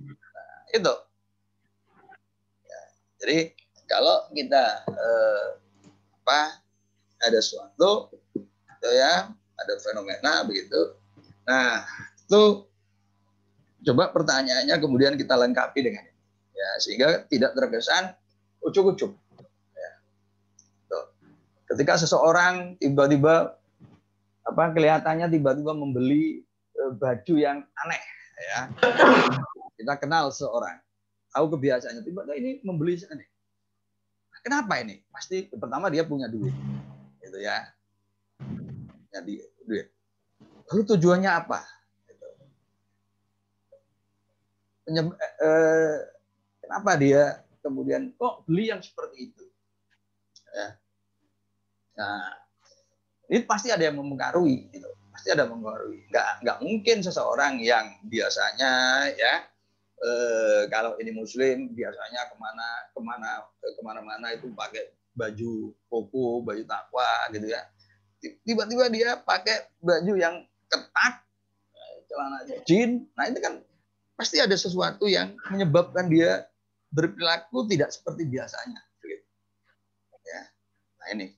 Nah, itu. Ya. Jadi kalau kita ada suatu gitu ya, ada fenomena begitu. Nah, itu coba pertanyaannya kemudian kita lengkapi dengan ini. Ya, sehingga tidak terkesan ucuk-ucuk. Ya. Ketika seseorang tiba-tiba kelihatannya tiba-tiba membeli berbaju yang aneh, ya. Kita kenal seorang, tahu kebiasaannya, tiba-tiba ini membeli aneh. Kenapa ini? Pasti pertama dia punya duit, gitu ya. Jadi duit. Lalu tujuannya apa? Gitu. Kenapa dia kemudian kok beli yang seperti itu? Ya. Nah, ini pasti ada yang mempengaruhi, gitu. Pasti ada yang mempengaruhi. Nggak mungkin seseorang yang biasanya ya kalau ini Muslim biasanya kemana-mana itu pakai baju koko, baju takwa, gitu ya. Tiba-tiba dia pakai baju yang ketat, celana jin. Nah itu kan pasti ada sesuatu yang menyebabkan dia berperilaku tidak seperti biasanya. Gitu. Ya. Nah ini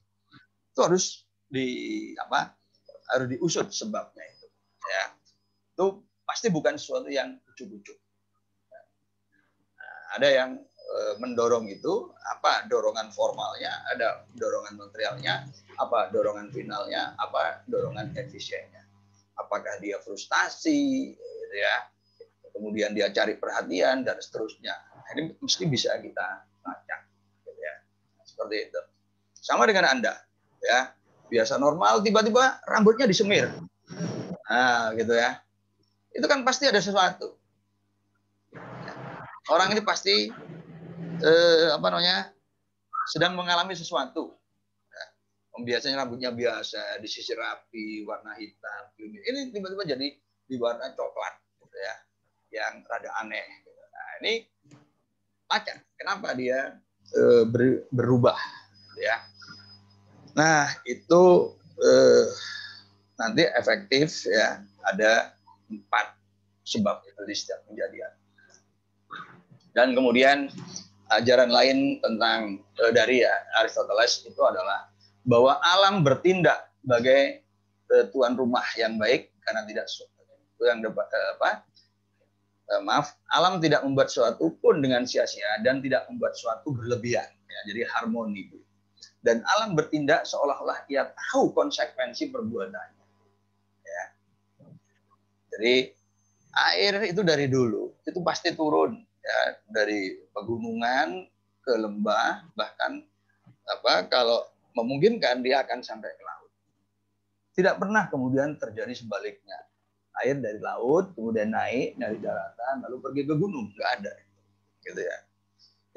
itu harus harus diusut sebabnya itu. Ya. Itu pasti bukan sesuatu yang ujuk-ujuk. Ada yang mendorong itu, apa dorongan formalnya, ada dorongan materialnya, apa dorongan finalnya, apa dorongan efisiennya. Apakah dia frustasi, gitu ya, kemudian dia cari perhatian dan seterusnya. Ini mesti bisa kita lacak, gitu ya. Seperti itu. Sama dengan Anda, ya, biasa normal, tiba-tiba rambutnya disemir, nah, gitu ya. Itu kan pasti ada sesuatu. Orang ini pasti sedang mengalami sesuatu. Biasanya rambutnya biasa, disisir rapi, warna hitam. Ini tiba-tiba jadi di warna coklat, gitu ya, yang rada aneh. Nah, ini lacak. Kenapa dia berubah, gitu ya? Nah, itu nanti efektif ya. Ada 4 sebab itu di setiap kejadian. Dan kemudian ajaran lain tentang dari Aristoteles itu adalah bahwa alam bertindak sebagai tuan rumah yang baik karena tidak alam tidak membuat suatu pun dengan sia-sia dan tidak membuat suatu berlebihan, ya, jadi harmoni. Dan alam bertindak seolah-olah ia tahu konsekuensi perbuatannya, ya. Jadi air itu dari dulu itu pasti turun, ya, dari pegunungan ke lembah, bahkan kalau memungkinkan dia akan sampai ke laut. Tidak pernah kemudian terjadi sebaliknya. Air dari laut kemudian naik dari daratan lalu pergi ke gunung, nggak ada, gitu ya.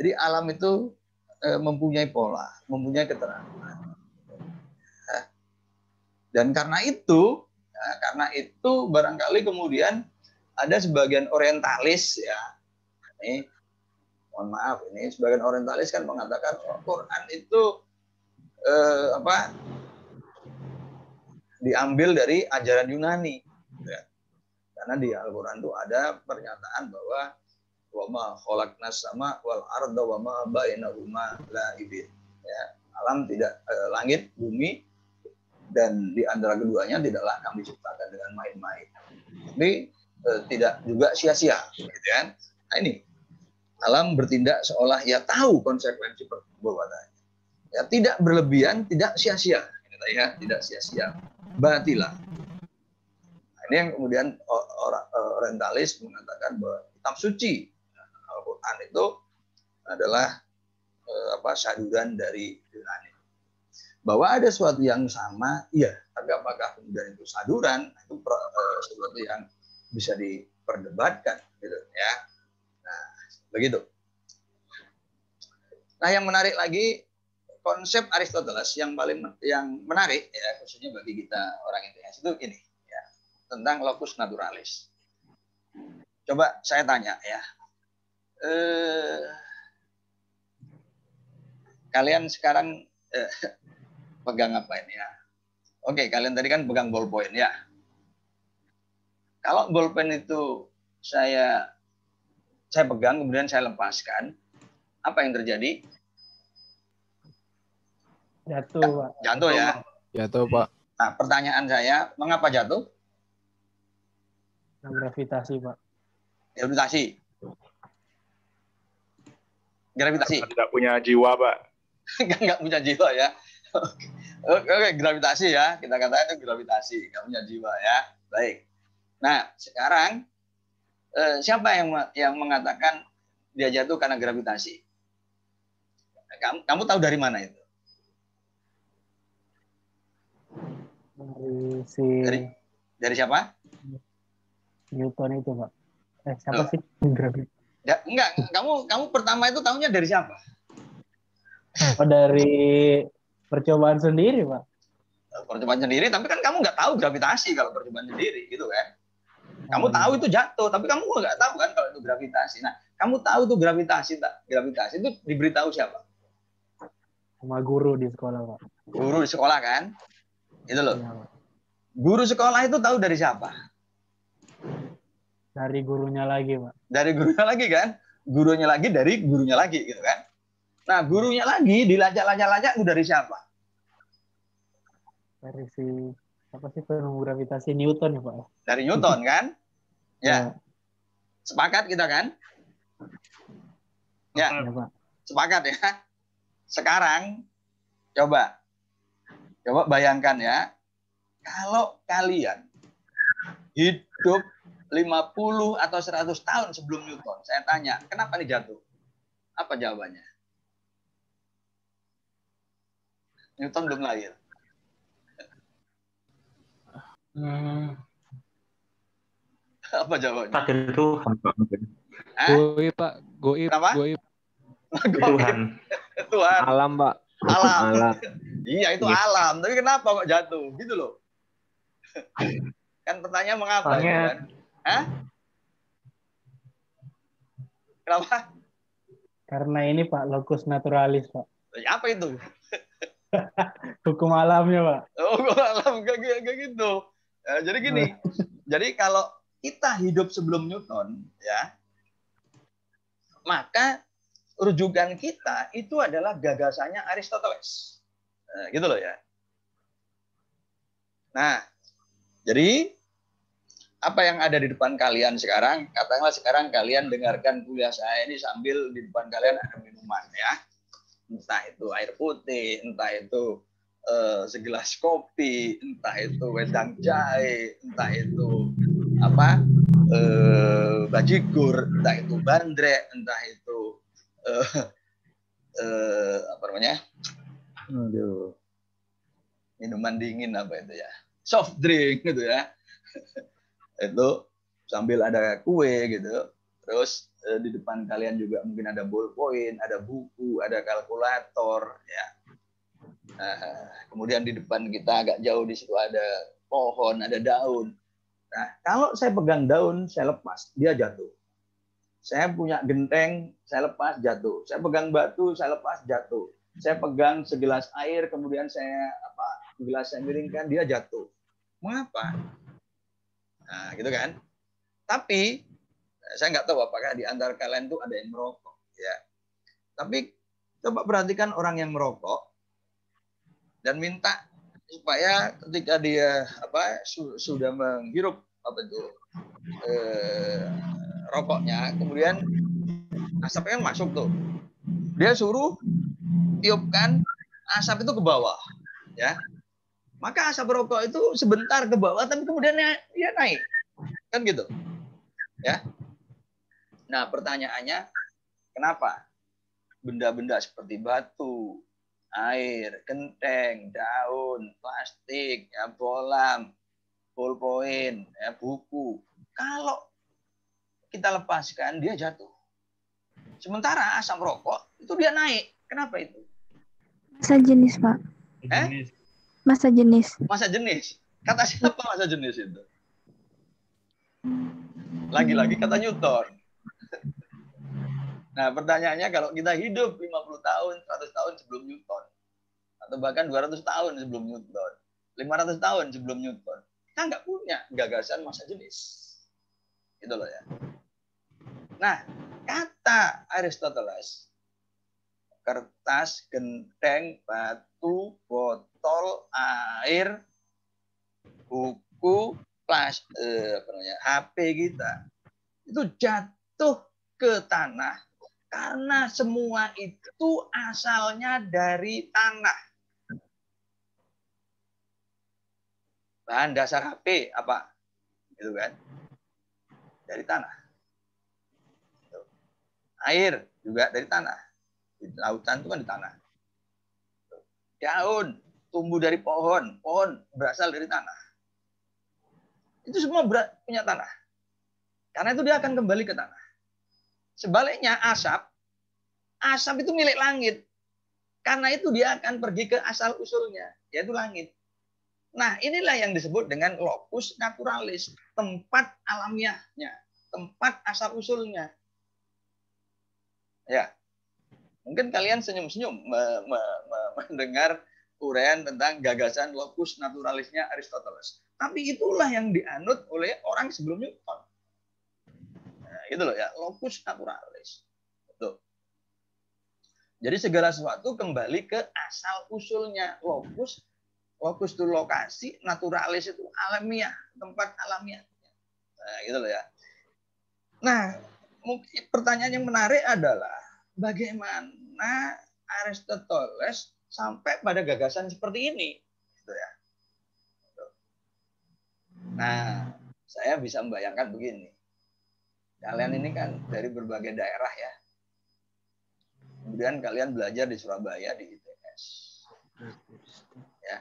Jadi alam itu mempunyai pola, mempunyai keterangan. Dan karena itu barangkali kemudian ada sebagian orientalis, ya. Ini mohon maaf, ini sebagian orientalis kan mengatakan Quran itu diambil dari ajaran Yunani, ya. Karena di Al-Quran itu ada pernyataan bahwa wa ma khalaqnas sama wal arda wa ma bainahuma la'ibin, ya. Alam tidak langit, bumi, dan di antara keduanya tidaklah kami ciptakan dengan main-main. Tapi tidak juga sia-sia, gitu kan? Nah ini alam bertindak seolah ia tahu konsekuensi perbuatannya. Ya, tidak berlebihan, tidak sia-sia, ya, tidak sia-sia. Batilah. Nah, ini yang kemudian orientalis mengatakan bahwa kitab suci Al-Quran itu adalah saduran dari Yunani. Bahwa ada sesuatu yang sama, iya, tapi apakah kemudian itu saduran, itu sesuatu yang bisa diperdebatkan, gitu ya. Nah, begitu. Nah, yang menarik lagi konsep Aristoteles yang menarik, ya, khususnya bagi kita orang Indonesia itu ini, ya, tentang locus naturalis. Coba saya tanya, ya, kalian sekarang pegang apa ini, ya? Oke, kalian tadi kan pegang ballpoint, ya. Kalau ballpoint itu saya pegang kemudian saya lepaskan, apa yang terjadi? Jatuh, Pak. Jatuh, ya. Jatuh, Pak. Nah, pertanyaan saya, mengapa jatuh? Gravitasi, Pak. Gravitasi. Tidak punya jiwa, Pak. Nggak punya jiwa, ya. Oke, gravitasi, ya. Kita katakan itu gravitasi, nggak punya jiwa, ya. Baik. Nah, sekarang siapa yang mengatakan dia jatuh karena gravitasi? Kamu tahu dari mana itu? Dari siapa? Newton itu, Pak. Siapa sih? Gravitasi. Enggak, kamu pertama itu tahunya dari siapa? Oh, dari percobaan sendiri, Pak. Percobaan sendiri, tapi kan kamu nggak tahu gravitasi kalau percobaan sendiri, gitu kan? Kamu tahu itu jatuh, tapi kamu nggak tahu kan kalau itu gravitasi. Nah, kamu tahu tuh gravitasi itu diberitahu siapa? Sama guru di sekolah, Pak. Guru di sekolah kan? Itu loh. Iya, Pak. Guru sekolah itu tahu dari siapa? Dari gurunya lagi, Pak. Dari gurunya lagi kan? Gurunya lagi dari gurunya lagi, gitu kan? Nah, gurunya lagi dilacak-lacak itu dari siapa? Dari apa sih penemu gravitasi Newton ya, Pak? Dari Newton kan? Ya. Ya. Sepakat kita kan? Ya. Ya, Pak. Sepakat ya. Sekarang coba bayangkan ya. Kalau kalian hidup 50 atau 100 tahun sebelum Newton, saya tanya, kenapa nih jatuh? Apa jawabannya? Newton belum lahir. Apa jawabannya? Takdir Tuhan, Pak. Goib, Pak. Goib. Kenapa? Goib. Tuhan. Tuhan. Alam, Pak. Alam. Iya, itu alam. Tapi kenapa kok jatuh? Gitu loh. Kan pertanyaan mengapa? Gitu kan? Hah? Kenapa? Karena ini, Pak, locus naturalis, Pak. Apa itu? Hukum alamnya, Pak. Oh, alam gak gitu. Jadi gini. Jadi kalau kita hidup sebelum Newton, ya, maka rujukan kita itu adalah gagasannya Aristoteles. Gitu loh ya. Nah, jadi apa yang ada di depan kalian sekarang, katakanlah sekarang kalian dengarkan kuliah saya ini sambil di depan kalian ada minuman ya. Entah itu air putih, entah itu segelas kopi, entah itu wedang jahe, entah itu apa bajigur, entah itu bandrek, entah itu apa namanya, minuman dingin apa itu ya, soft drink gitu ya. Itu sambil ada kue gitu, terus di depan kalian juga mungkin ada ballpoint, ada buku, ada kalkulator ya. Kemudian di depan kita agak jauh di situ ada pohon, ada daun. Nah, kalau saya pegang daun, saya lepas, dia jatuh. Saya punya genteng, saya lepas, jatuh. Saya pegang batu, saya lepas, jatuh. Saya pegang segelas air, kemudian gelas saya miringkan, dia jatuh. Mengapa? Nah, gitu kan. Tapi saya nggak tahu apakah di antara kalian tuh ada yang merokok, ya. Tapi coba perhatikan orang yang merokok dan minta supaya ketika dia sudah menghirup rokoknya, kemudian asapnya kan masuk tuh, dia suruh tiupkan asap itu ke bawah, ya. Maka asap rokok itu sebentar ke bawah, tapi kemudian dia naik, kan gitu, ya. Nah, pertanyaannya, kenapa benda-benda seperti batu, air, genteng, daun, plastik, ya, bolam, ballpoint, ya, buku, kalau kita lepaskan dia jatuh. Sementara asap rokok itu dia naik. Kenapa itu? Masa jenis, Pak. Masa jenis. Masa jenis. Kata siapa masa jenis itu? Lagi-lagi kata Newton. Nah, pertanyaannya kalau kita hidup 50 tahun, 100 tahun sebelum Newton, atau bahkan 200 tahun sebelum Newton, 500 tahun sebelum Newton, kita nggak punya gagasan masa jenis. Gitu loh ya. Nah, kata Aristoteles, kertas, genteng, batu, botol, air, buku, HP kita itu jatuh ke tanah karena semua itu asalnya dari tanah. Bahan dasar HP apa? Gitu kan? dari tanah. Air juga dari tanah. Di lautan itu kan di tanah. Daun tumbuh dari pohon, pohon berasal dari tanah. Itu semua punya tanah. Karena itu dia akan kembali ke tanah. Sebaliknya asap itu milik langit. Karena itu dia akan pergi ke asal usulnya, yaitu langit. Nah, inilah yang disebut dengan locus naturalis, tempat alamiahnya, tempat asal usulnya. Ya, mungkin kalian senyum-senyum mendengar uraian tentang gagasan locus naturalisnya Aristoteles. Tapi itulah yang dianut oleh orang sebelum Newton. Nah, itu loh ya, locus naturalis. Betul. Jadi segala sesuatu kembali ke asal usulnya. Locus itu lokasi, naturalis itu alamiah, tempat alamiah. Nah, gitu loh ya. Nah, mungkin pertanyaan yang menarik adalah bagaimana Aristoteles sampai pada gagasan seperti ini, gitu ya. Nah, saya bisa membayangkan begini. Kalian ini kan dari berbagai daerah ya. Kemudian kalian belajar di Surabaya di ITS. Ya.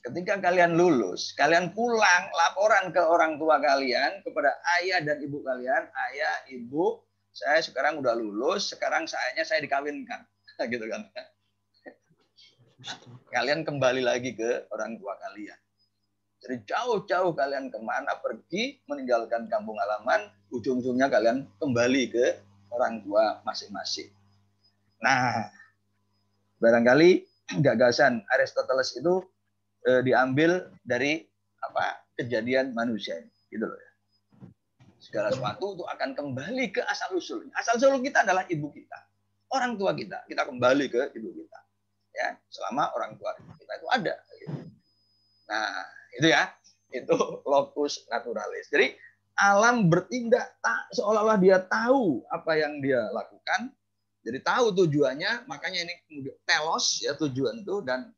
Ketika kalian lulus, kalian pulang laporan ke orang tua kalian, kepada ayah dan ibu kalian, ayah, ibu, saya sekarang udah lulus, sekarang saya dikawinkan, gitu kan. Kalian kembali lagi ke orang tua kalian. Jadi jauh-jauh kalian kemana pergi, meninggalkan kampung halaman, ujung-ujungnya kalian kembali ke orang tua masing-masing. Nah, barangkali gagasan Aristoteles itu diambil dari kejadian manusia, gitu loh ya. Segala sesuatu itu akan kembali ke asal usulnya. Asal usul kita adalah ibu kita, orang tua kita. Kita kembali ke ibu kita, ya. Selama orang tua kita itu ada. Gitu. Nah, itu ya, itu locus naturalis. Jadi alam bertindak seolah-olah dia tahu apa yang dia lakukan. Jadi tahu tujuannya, makanya ini kemudian telos ya tujuan itu, dan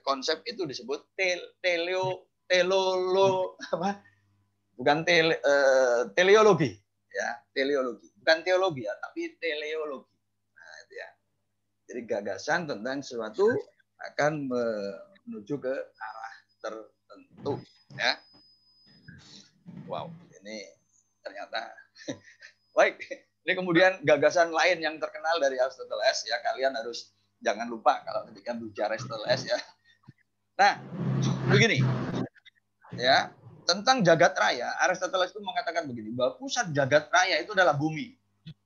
konsep itu disebut teleologi ya, teleologi, bukan teologi ya, tapi teleologi. Nah, itu ya. Jadi gagasan tentang sesuatu akan menuju ke arah tertentu ya. Wow, ini ternyata baik. Ini kemudian gagasan lain yang terkenal dari Aristoteles ya, kalian harus jangan lupa kalau ketika bicara Aristoteles ya. Nah, begini ya, tentang jagat raya, Aristoteles itu mengatakan begini, bahwa pusat jagat raya itu adalah bumi.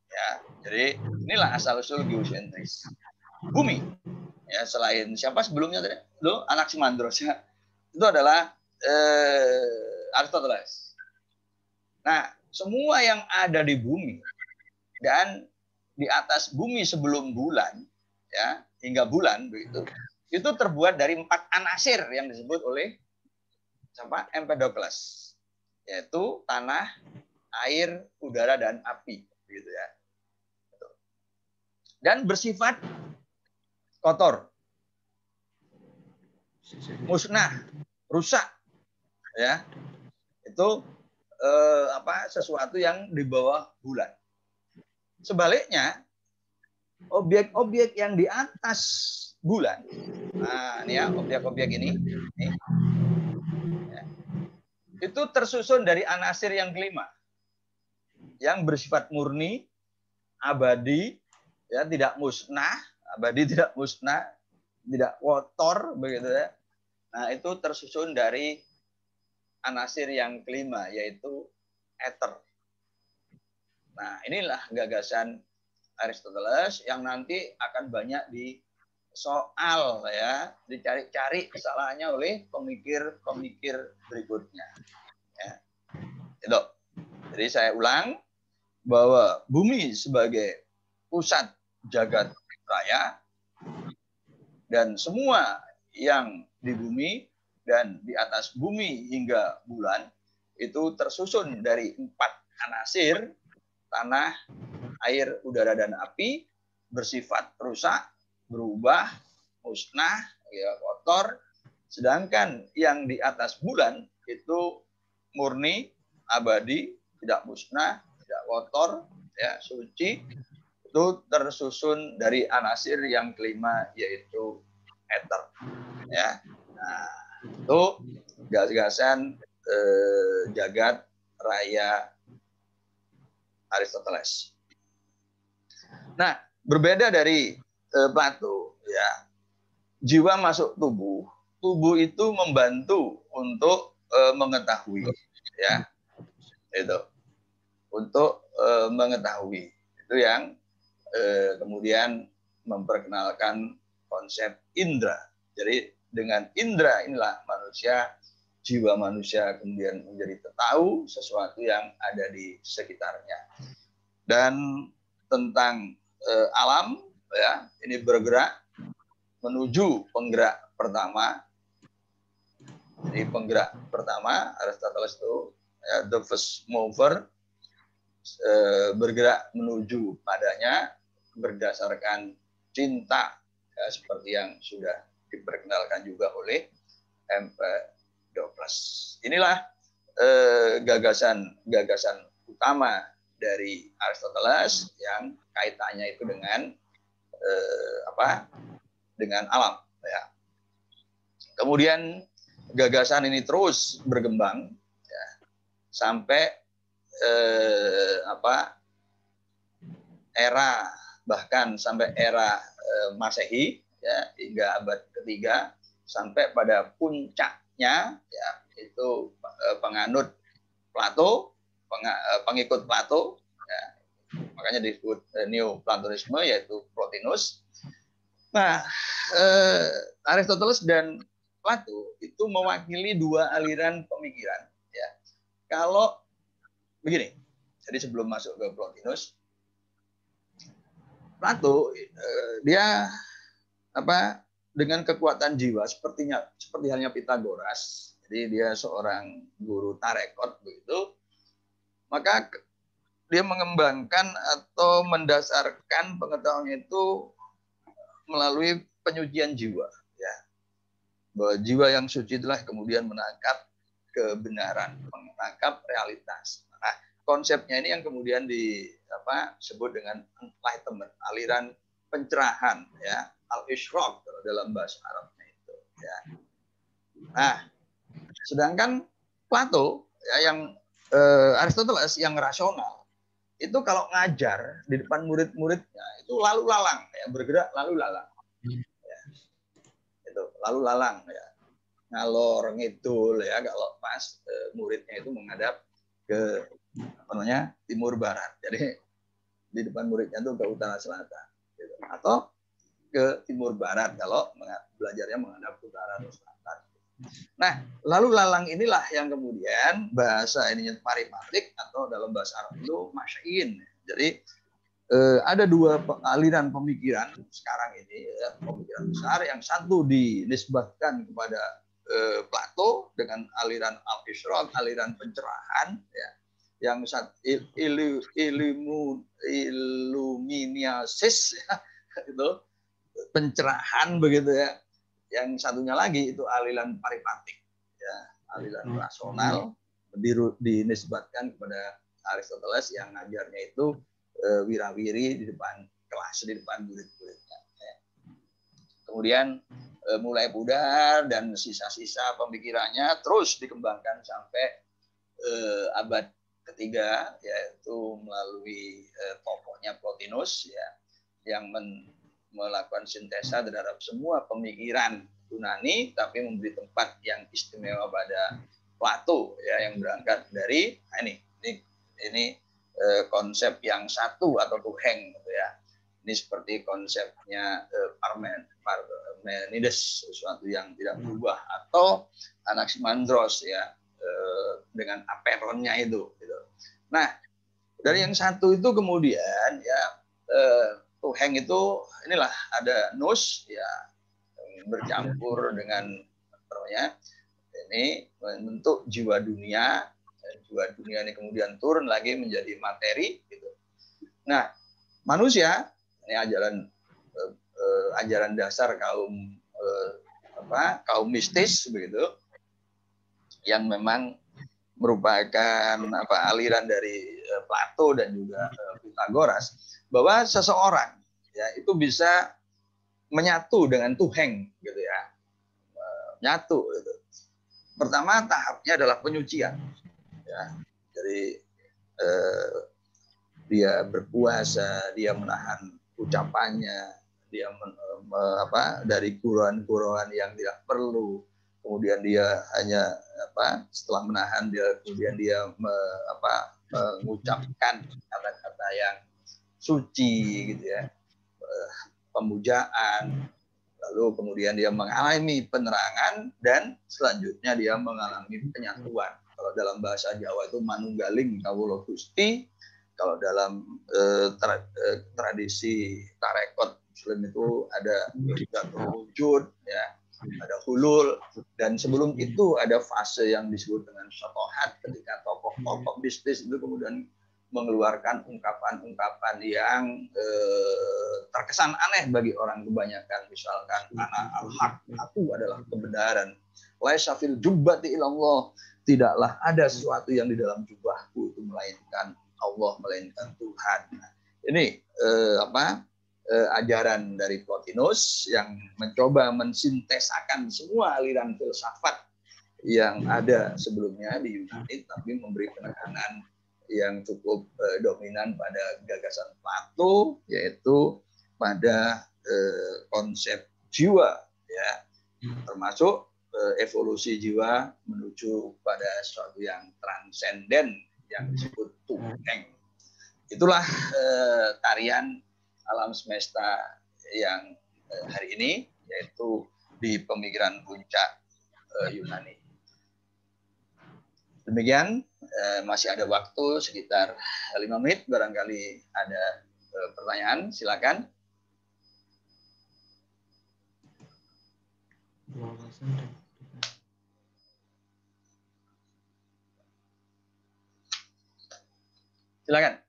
Ya, jadi inilah asal usul geosentris. Bumi. Ya, selain siapa sebelumnya tadi? Lo Anaximandros ya. Itu adalah Aristoteles. Nah, semua yang ada di bumi dan di atas bumi sebelum bulan, ya, hingga bulan begitu, itu terbuat dari 4 anasir yang disebut oleh siapa? Empedokles, yaitu tanah, air, udara, dan api, begitu ya. Dan bersifat kotor, musnah, rusak, ya. Itu sesuatu yang di bawah bulan. Sebaliknya, objek-objek yang di atas bulan, nah ini ya, objek-objek ini ya, itu tersusun dari anasir yang kelima, yang bersifat murni, abadi, ya, tidak musnah, abadi tidak musnah, tidak kotor, begitu ya. Nah, itu tersusun dari anasir yang kelima, yaitu ether. Nah, inilah gagasan Aristoteles yang nanti akan banyak disoal ya, dicari-cari kesalahannya oleh pemikir-pemikir berikutnya. Ya. Itu. Jadi saya ulang bahwa bumi sebagai pusat jagat raya dan semua yang di bumi dan di atas bumi hingga bulan itu tersusun dari 4 anasir, tanah, air, udara, dan api, bersifat rusak, berubah, musnah, ya, kotor. Sedangkan yang di atas bulan itu murni, abadi, tidak musnah, tidak kotor, ya, suci, itu tersusun dari anasir yang kelima yaitu ether, ya. Nah, itu gas-gasan jagat raya Aristoteles. Nah, berbeda dari Plato, ya, jiwa masuk tubuh, tubuh itu membantu untuk mengetahui, ya, itu untuk mengetahui. Itu yang kemudian memperkenalkan konsep indera. Jadi dengan indera inilah manusia, jiwa manusia kemudian menjadi tahu sesuatu yang ada di sekitarnya. Dan tentang alam, ya, ini bergerak menuju penggerak pertama. Jadi penggerak pertama Aristoteles itu, ya, the first mover, bergerak menuju padanya berdasarkan cinta, ya, seperti yang sudah diperkenalkan juga oleh Empedokles. Inilah gagasan utama dari Aristoteles yang kaitannya itu dengan dengan alam, ya. Kemudian gagasan ini terus berkembang, ya, sampai bahkan sampai era Masehi, ya, hingga abad ketiga, sampai pada puncaknya, ya, itu penganut Plato, pengikut Plato, ya, makanya disebut Neoplatonisme, yaitu Plotinus. Nah, Aristoteles dan Plato itu mewakili dua aliran pemikiran, ya. Kalau begini, jadi sebelum masuk ke Plotinus, Plato dia dengan kekuatan jiwa seperti halnya Pitagoras, jadi dia seorang guru tarekot begitu, maka dia mengembangkan atau mendasarkan pengetahuannya itu melalui penyucian jiwa, ya. Bahwa jiwa yang suci itulah kemudian menangkap kebenaran, menangkap realitas. Nah, konsepnya ini yang kemudian disebut dengan enlightenment, aliran pencerahan, ya, al-ishraq dalam bahasa Arabnya itu, ya. Nah, sedangkan Plato, ya, yang Aristoteles yang rasional, itu kalau ngajar di depan murid-muridnya itu lalu lalang, ya, bergerak lalu lalang, ya. Itu lalu lalang, ya, ngalor ngidul, ya, kalau pas muridnya itu menghadap ke timur barat, jadi di depan muridnya itu ke utara selatan, gitu. Atau ke timur barat kalau belajarnya menghadap utara atau selatan. Nah, lalu lalang inilah yang kemudian bahasa ininya parimatik atau dalam bahasa Arab itu masyain. Jadi ada dua aliran pemikiran sekarang ini, ya, pemikiran besar. Yang satu dinisbatkan kepada Plato dengan aliran al-ishraq, aliran pencerahan, ya. Yang illuminasis, ya, itu pencerahan begitu, ya. Yang satunya lagi itu aliran paripatik, ya, aliran rasional, dinisbatkan kepada Aristoteles yang ngajarnya itu wirawiri di depan kelas, di depan murid-muridnya, ya. Kemudian mulai pudar dan sisa-sisa pemikirannya terus dikembangkan sampai abad ketiga, yaitu melalui tokohnya Plotinus, ya, yang melakukan sintesa terhadap semua pemikiran Yunani, tapi memberi tempat yang istimewa pada Plato, ya, yang berangkat dari ini konsep yang satu atau tuheng, gitu, ya. Ini seperti konsepnya Parmenides, sesuatu yang tidak berubah, atau Anaximandros, ya, dengan aperonnya itu, gitu. Nah, dari yang satu itu kemudian, ya, tuheng itu inilah ada nous, ya, bercampur dengan ini membentuk jiwa dunia. Jiwa dunia ini kemudian turun lagi menjadi materi, gitu. Nah, manusia ini ajaran dasar kaum mistis begitu, yang memang merupakan aliran dari Plato dan juga Pythagoras, bahwa seseorang ya itu bisa menyatu dengan Tuheng gitu ya. Nyatu gitu. Pertama tahapnya adalah penyucian ya. Jadi dia berpuasa, dia menahan ucapannya, dia dari gurauan-gurauan yang tidak perlu. Kemudian dia hanya setelah menahan kemudian dia mengucapkan kata-kata yang suci gitu ya, pemujaan, lalu kemudian dia mengalami penerangan dan selanjutnya dia mengalami penyatuan. Kalau dalam bahasa Jawa itu manunggaling kawula Gusti, kalau dalam tradisi tarekat Muslim itu ada wujud ya, ada hulul, dan sebelum itu ada fase yang disebut dengan syatohat, ketika tokoh-tokoh bisnis itu kemudian mengeluarkan ungkapan-ungkapan yang terkesan aneh bagi orang kebanyakan, misalkan ana al-haq, aku adalah kebenaran, laisa fil jubbati ilallah, tidaklah ada sesuatu yang di dalam jubahku itu melainkan Allah, melainkan Tuhan. Nah, ini ajaran dari Plotinus yang mencoba mensintesakan semua aliran filsafat yang ada sebelumnya di Yunani, tapi memberi penekanan yang cukup dominan pada gagasan Plato, yaitu pada konsep jiwa, ya, termasuk evolusi jiwa menuju pada sesuatu yang transenden yang disebut Tuheng. Itulah tarian alam semesta yang hari ini, yaitu di pemikiran puncak Yunani. Demikian, masih ada waktu sekitar 5 menit, barangkali ada pertanyaan, silakan. Silakan.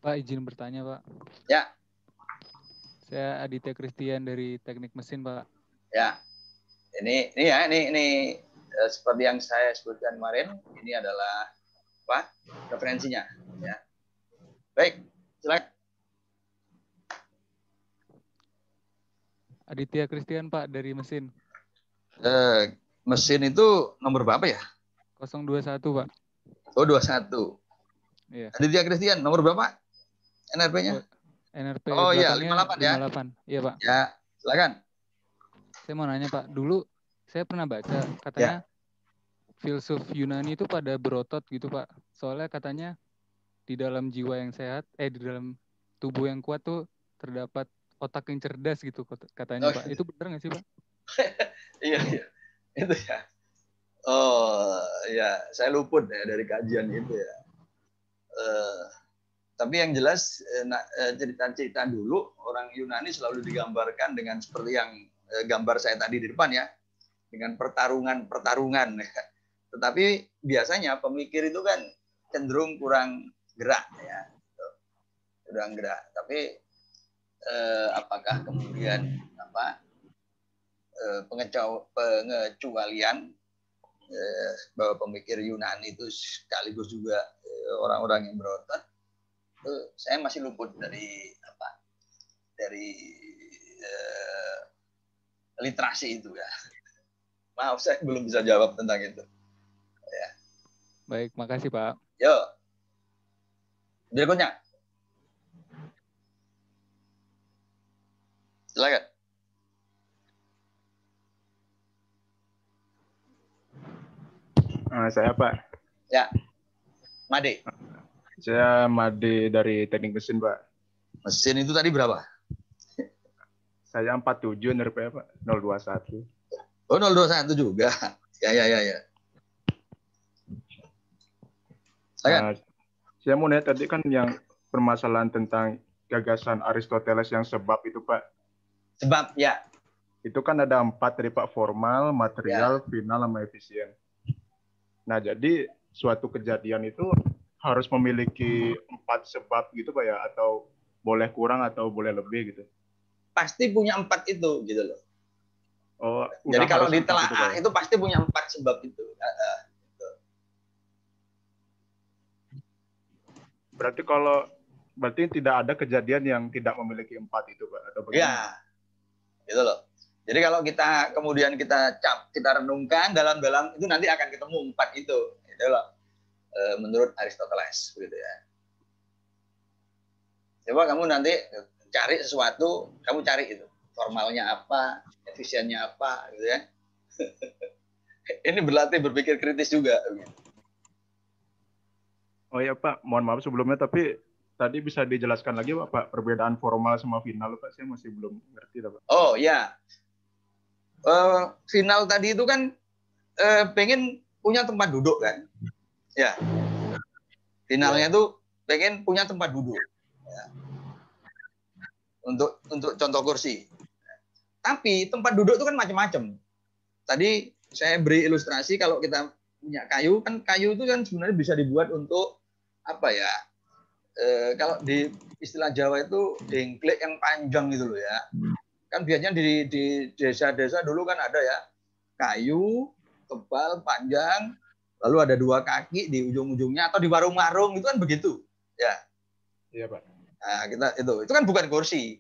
Pak, izin bertanya, Pak. Ya. Saya Aditya Christian dari Teknik Mesin, Pak. Ya. Ini seperti yang saya sebutkan kemarin, ini adalah referensinya, ya. Baik, silakan. Aditya Christian, Pak, dari Mesin. Mesin itu nomor berapa ya? 021, Pak. Oh, 21. Iya. Aditya Christian, nomor berapa? NRP-nya? NRP oh iya, 58 ya? 58. Iya, Pak. Ya, silakan. Saya mau nanya, Pak. Dulu saya pernah baca, katanya filsuf Yunani itu pada berotot gitu, Pak. Soalnya katanya di dalam jiwa yang sehat, di dalam tubuh yang kuat tuh terdapat otak yang cerdas gitu, katanya, Pak. Itu benar nggak sih, Pak? Iya. Itu ya. Oh, ya, saya luput ya dari kajian itu ya. Tapi yang jelas cerita-cerita dulu orang Yunani selalu digambarkan dengan seperti yang gambar saya tadi di depan ya, dengan pertarungan. Tetapi biasanya pemikir itu kan cenderung kurang gerak ya, kurang gerak. Tapi apakah kemudian pengecualian bahwa pemikir Yunani itu sekaligus juga orang-orang yang berotot, saya masih luput dari literasi itu ya. Maaf, saya belum bisa jawab tentang itu. Ya. Baik, makasih, Pak. Yo. Berikutnya. Silakan. Saya Pak. Ya. Made. Saya Made dari Teknik Mesin, Pak. Mesin itu tadi berapa? Saya 47 NRP, Pak. 021. Oh, 021 juga. Ya. Saya mau nanya tadi kan yang permasalahan tentang gagasan Aristoteles yang sebab itu, Pak. Sebab, ya. Itu kan ada 4 tadi, Pak. Formal, material, final, sama efisien. Nah, jadi suatu kejadian itu harus memiliki 4 sebab gitu, Pak, ya? Atau boleh kurang atau boleh lebih gitu? Pasti punya 4 itu, gitu loh. Oh, jadi kalau ditelaah itu pasti punya 4 sebab itu. berarti tidak ada kejadian yang tidak memiliki 4 itu, Pak, atau bagaimana? Ya, gitu loh. Jadi kalau kita kemudian kita renungkan dalam-dalam itu nanti akan ketemu 4 itu, gitu loh. Menurut Aristoteles, begitu ya. Coba kamu nanti cari sesuatu, kamu cari itu formalnya apa, efisiennya apa, gitu ya. Ini berlatih berpikir kritis juga. Oh ya Pak, mohon maaf sebelumnya, tapi tadi bisa dijelaskan lagi Pak perbedaan formal sama final, Pak? Saya masih belum ngerti, Pak. Oh ya, final tadi itu kan pengen punya tempat duduk kan, ya. Finalnya itu pengen punya tempat duduk, ya. Untuk contoh kursi. Tapi tempat duduk itu kan macam-macam. Tadi saya beri ilustrasi kalau kita punya kayu, kan kayu itu kan sebenarnya bisa dibuat untuk apa ya? Kalau di istilah Jawa itu dengklek yang panjang gitu loh ya. Kan biasanya di desa-desa dulu kan ada ya kayu tebal panjang, lalu ada 2 kaki di ujung-ujungnya, atau di warung-warung itu kan begitu, ya. Iya Pak. Nah, itu kan bukan kursi.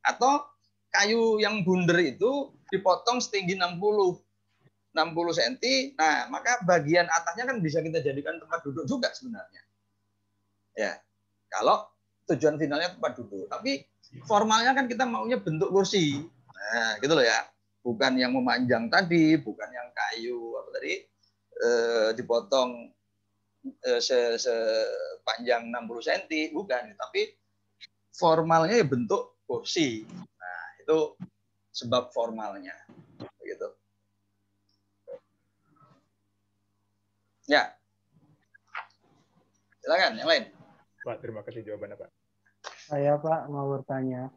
Atau kayu yang bundar itu dipotong setinggi 60 cm. Nah, maka bagian atasnya kan bisa kita jadikan tempat duduk juga sebenarnya. Ya. Kalau tujuan finalnya tempat duduk, tapi formalnya kan kita maunya bentuk kursi. Nah, gitu loh ya. Bukan yang memanjang tadi, bukan yang kayu apa tadi dipotong sepanjang 60 cm, bukan, tapi formalnya ya bentuk kursi. Nah, itu sebab formalnya. Begitu. Ya. Silakan yang lain. Pak, terima kasih jawabannya, Pak. Saya Pak mau bertanya.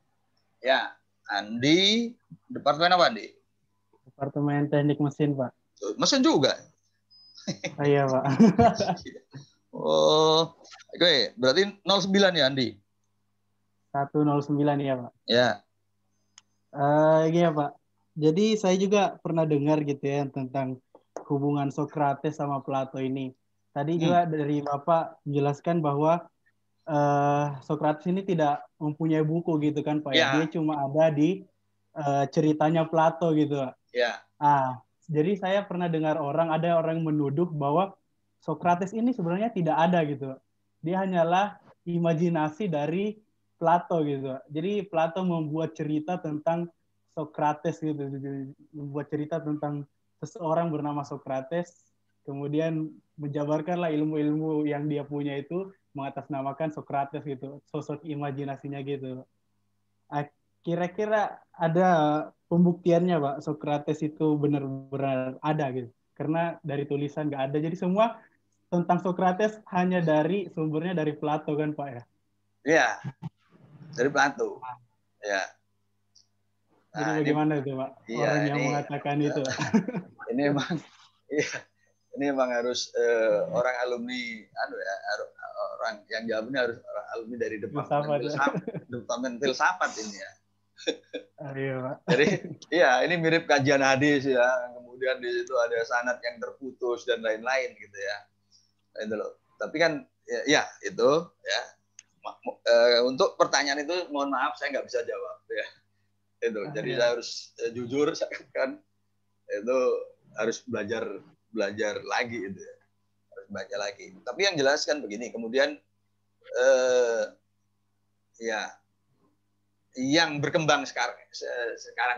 Ya, Andi, departemen apa Andi? Departemen Teknik Mesin, Pak. Mesin juga. Iya, Pak. Oh, oke. Berarti 09 ya Andi? 109 ya, Pak. Ya. Gini ya, Pak. Jadi saya juga pernah dengar gitu ya tentang hubungan Socrates sama Plato ini. Tadi juga dari Bapak menjelaskan bahwa Socrates ini tidak mempunyai buku gitu kan, Pak. Ya. Dia cuma ada di ceritanya Plato gitu, Pak. Ya. Jadi saya pernah dengar ada orang menuduh bahwa Socrates ini sebenarnya tidak ada gitu. Dia hanyalah imajinasi dari Plato gitu. Jadi Plato membuat cerita tentang Socrates gitu. Membuat cerita tentang seseorang bernama Socrates, kemudian menjabarkanlah ilmu-ilmu yang dia punya itu mengatasnamakan Socrates gitu. Sosok imajinasinya gitu. Kira-kira ada pembuktiannya, Pak, Socrates itu benar-benar ada gitu. Karena dari tulisan nggak ada. Jadi semua tentang Socrates hanya dari sumbernya dari Plato kan, Pak ya? Iya. Dari Plato. Ya. Jadi bagaimana itu, Pak? Iya, orang yang mengatakan itu. Ini emang ini emang harus orang alumni orang yang jawabnya harus orang alumni dari departemen filsafat ini ya. Iya, Pak. Jadi iya, ini mirip kajian hadis ya. Kemudian di situ ada sanad yang terputus dan lain-lain gitu ya. Itu loh. Tapi kan ya itu ya. Untuk pertanyaan itu mohon maaf saya nggak bisa jawab ya. Itu. Jadi saya harus jujur saya kan itu harus belajar lagi itu ya. Harus baca lagi. Tapi yang jelas kan begini, kemudian ya yang berkembang sekarang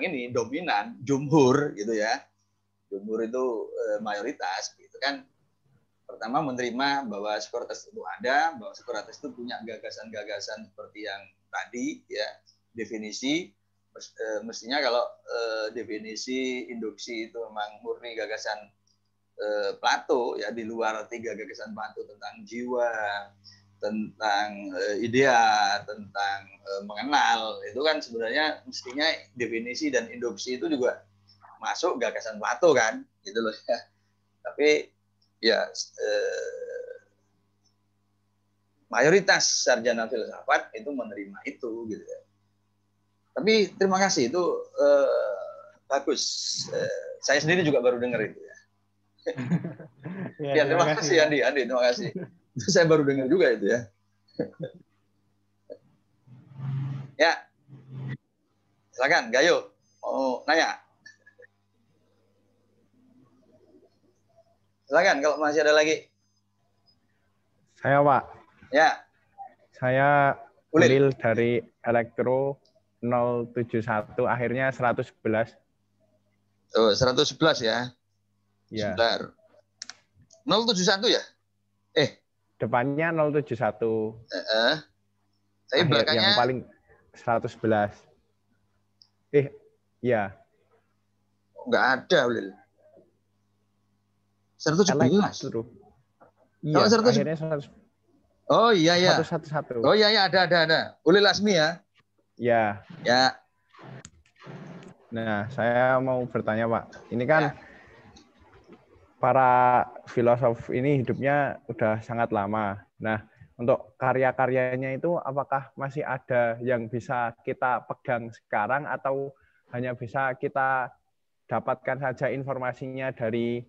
ini dominan jumhur gitu ya. Jumhur itu mayoritas gitu kan. Pertama menerima bahwa Socrates itu ada, bahwa Socrates itu punya gagasan-gagasan seperti yang tadi ya, definisi mestinya kalau definisi induksi itu memang murni gagasan Plato ya, di luar 3 gagasan Plato tentang jiwa, tentang idea, tentang mengenal, itu kan sebenarnya mestinya definisi dan induksi itu juga masuk gagasan Plato kan, gitu loh ya. Tapi ya mayoritas sarjana filsafat itu menerima itu gitu ya. Tapi terima kasih itu bagus. Saya sendiri juga baru dengar itu ya. Ya terima kasih Andi, terima kasih. Itu saya baru dengar juga itu ya. Ya, silakan, Gayo. Mau nanya? Silakan kalau masih ada lagi. Saya Pak. Ya. Saya Ulil. Ulil dari Elektro 071, akhirnya 111. Oh, 111 ya. Ya. Sebentar. 071 ya? Depannya 071. Tapi belakangnya yang paling 111. Ya. Enggak ada, Ulil. 111. Elektro. Iya, akhirnya 111. Oh iya ya. 111. Oh iya ya, ada. Ulil Asmi ya? Ya. Ya. Nah, saya mau bertanya, Pak. Ini kan para filosof ini hidupnya udah sangat lama. Nah, untuk karya-karyanya itu apakah masih ada yang bisa kita pegang sekarang atau hanya bisa kita dapatkan saja informasinya dari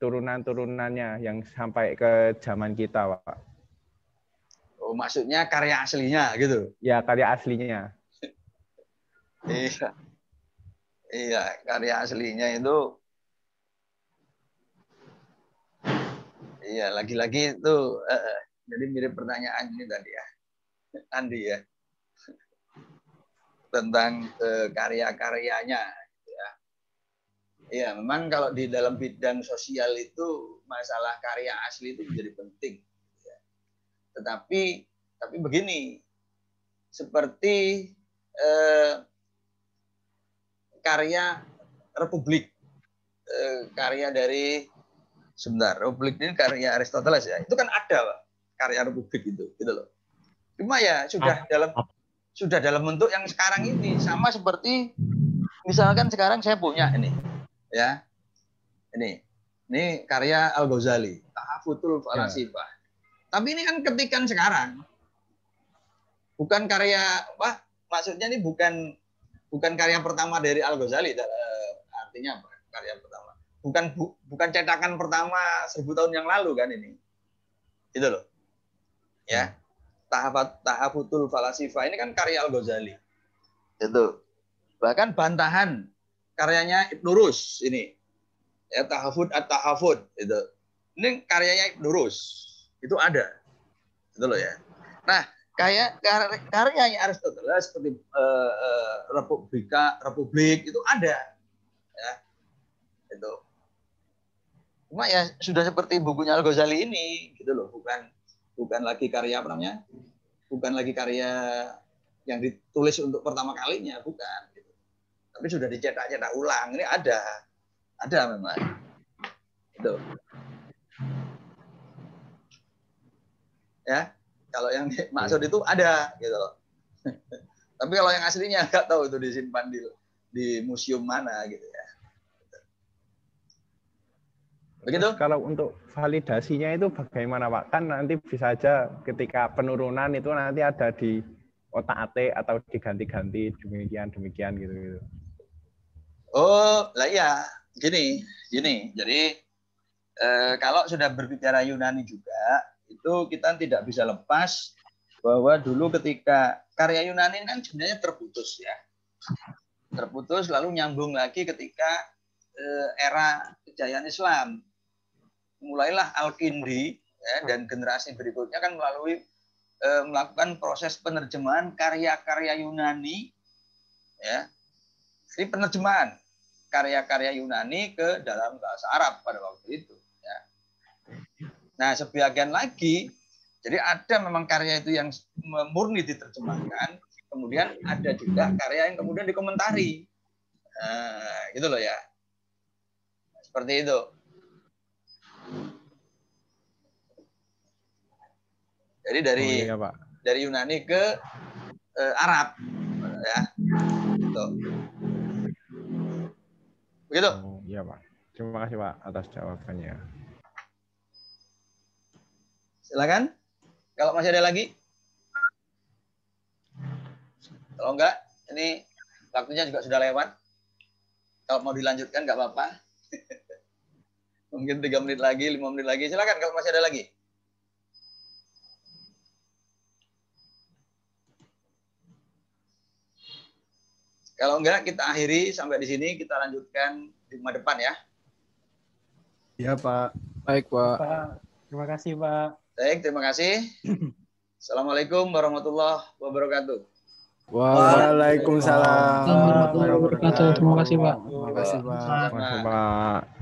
turunan-turunannya yang sampai ke zaman kita, Pak? Oh, maksudnya karya aslinya gitu. Ya, karya aslinya. Iya. Iya, karya aslinya itu iya, lagi-lagi itu jadi mirip pertanyaan ini tadi ya. Andi ya. Tentang karya-karyanya ya. Iya, memang kalau di dalam bidang sosial itu masalah karya asli itu menjadi penting. Ya. Tetapi begini, seperti karya Republik, karya dari sebentar, Republik ini karya Aristoteles ya, itu kan ada Pak, karya Republik itu, gitu loh. Cuma ya sudah dalam bentuk yang sekarang ini, sama seperti misalkan sekarang saya punya ini, ya, ini karya Al-Ghazali, Tahafutul Falasifah. Tapi ini kan ketikan sekarang, bukan karya apa? Maksudnya ini bukan karya pertama dari Al-Ghazali, artinya apa? Karya pertama. Bukan cetakan pertama 1000 tahun yang lalu kan ini. Itu loh. Ya. Tahafutul Falasifah ini kan karya Al-Ghazali. Itu. Bahkan bantahan karyanya Ibnu Rus ini. Ya, Tahafud at-Tahafud itu. Ini karyanya Ibnu Rus. Itu ada. Itu loh ya. Nah, kayak karyanya Aristoteles seperti Republik itu ada. Ya. Itu. Cuma ya sudah seperti bukunya Al-Ghazali ini gitu loh, bukan lagi karya apa namanya? Bukan lagi karya yang ditulis untuk pertama kalinya, bukan gitu. Tapi sudah dicetak-cetak ulang. Ini ada memang. Itu. Ya, kalau yang maksud itu ada gitu loh. Tapi kalau yang aslinya nggak tahu itu disimpan di museum mana gitu ya. Begitu? Terus kalau untuk validasinya itu bagaimana Pak? Kan nanti bisa aja ketika penurunan itu nanti ada di otak-atik atau diganti-ganti demikian gitu. Oh, lah ya, gini. Jadi kalau sudah berbicara Yunani juga, itu kita tidak bisa lepas bahwa dulu ketika karya Yunani kan sebenarnya terputus ya. Terputus lalu nyambung lagi ketika era kejayaan Islam. Mulailah Al-Kindi ya, dan generasi berikutnya kan melakukan proses penerjemahan karya-karya Yunani ya. Ini penerjemahan karya-karya Yunani ke dalam bahasa Arab pada waktu itu ya. Nah, sebagian lagi jadi ada memang karya itu yang murni diterjemahkan, kemudian ada juga karya yang kemudian dikomentari. Nah, gitu loh ya. Seperti itu. Jadi dari Yunani ke Arab, ya. Gitu. Begitu. Oh, iya Pak. Terima kasih Pak atas jawabannya. Silakan. Kalau masih ada lagi. Kalau enggak, ini waktunya juga sudah lewat. Kalau mau dilanjutkan nggak apa-apa. Mungkin 3 menit lagi, 5 menit lagi. Silakan kalau masih ada lagi. Kalau enggak kita akhiri sampai di sini, kita lanjutkan di minggu depan ya. Iya, Pak. Baik, Pak. Pak. Terima kasih, Pak. Baik, terima kasih. Assalamualaikum warahmatullahi wabarakatuh. Waalaikumsalam warahmatullahi wabarakatuh. Terima kasih, Pak. Terima kasih, Pak. Terima kasih, Pak.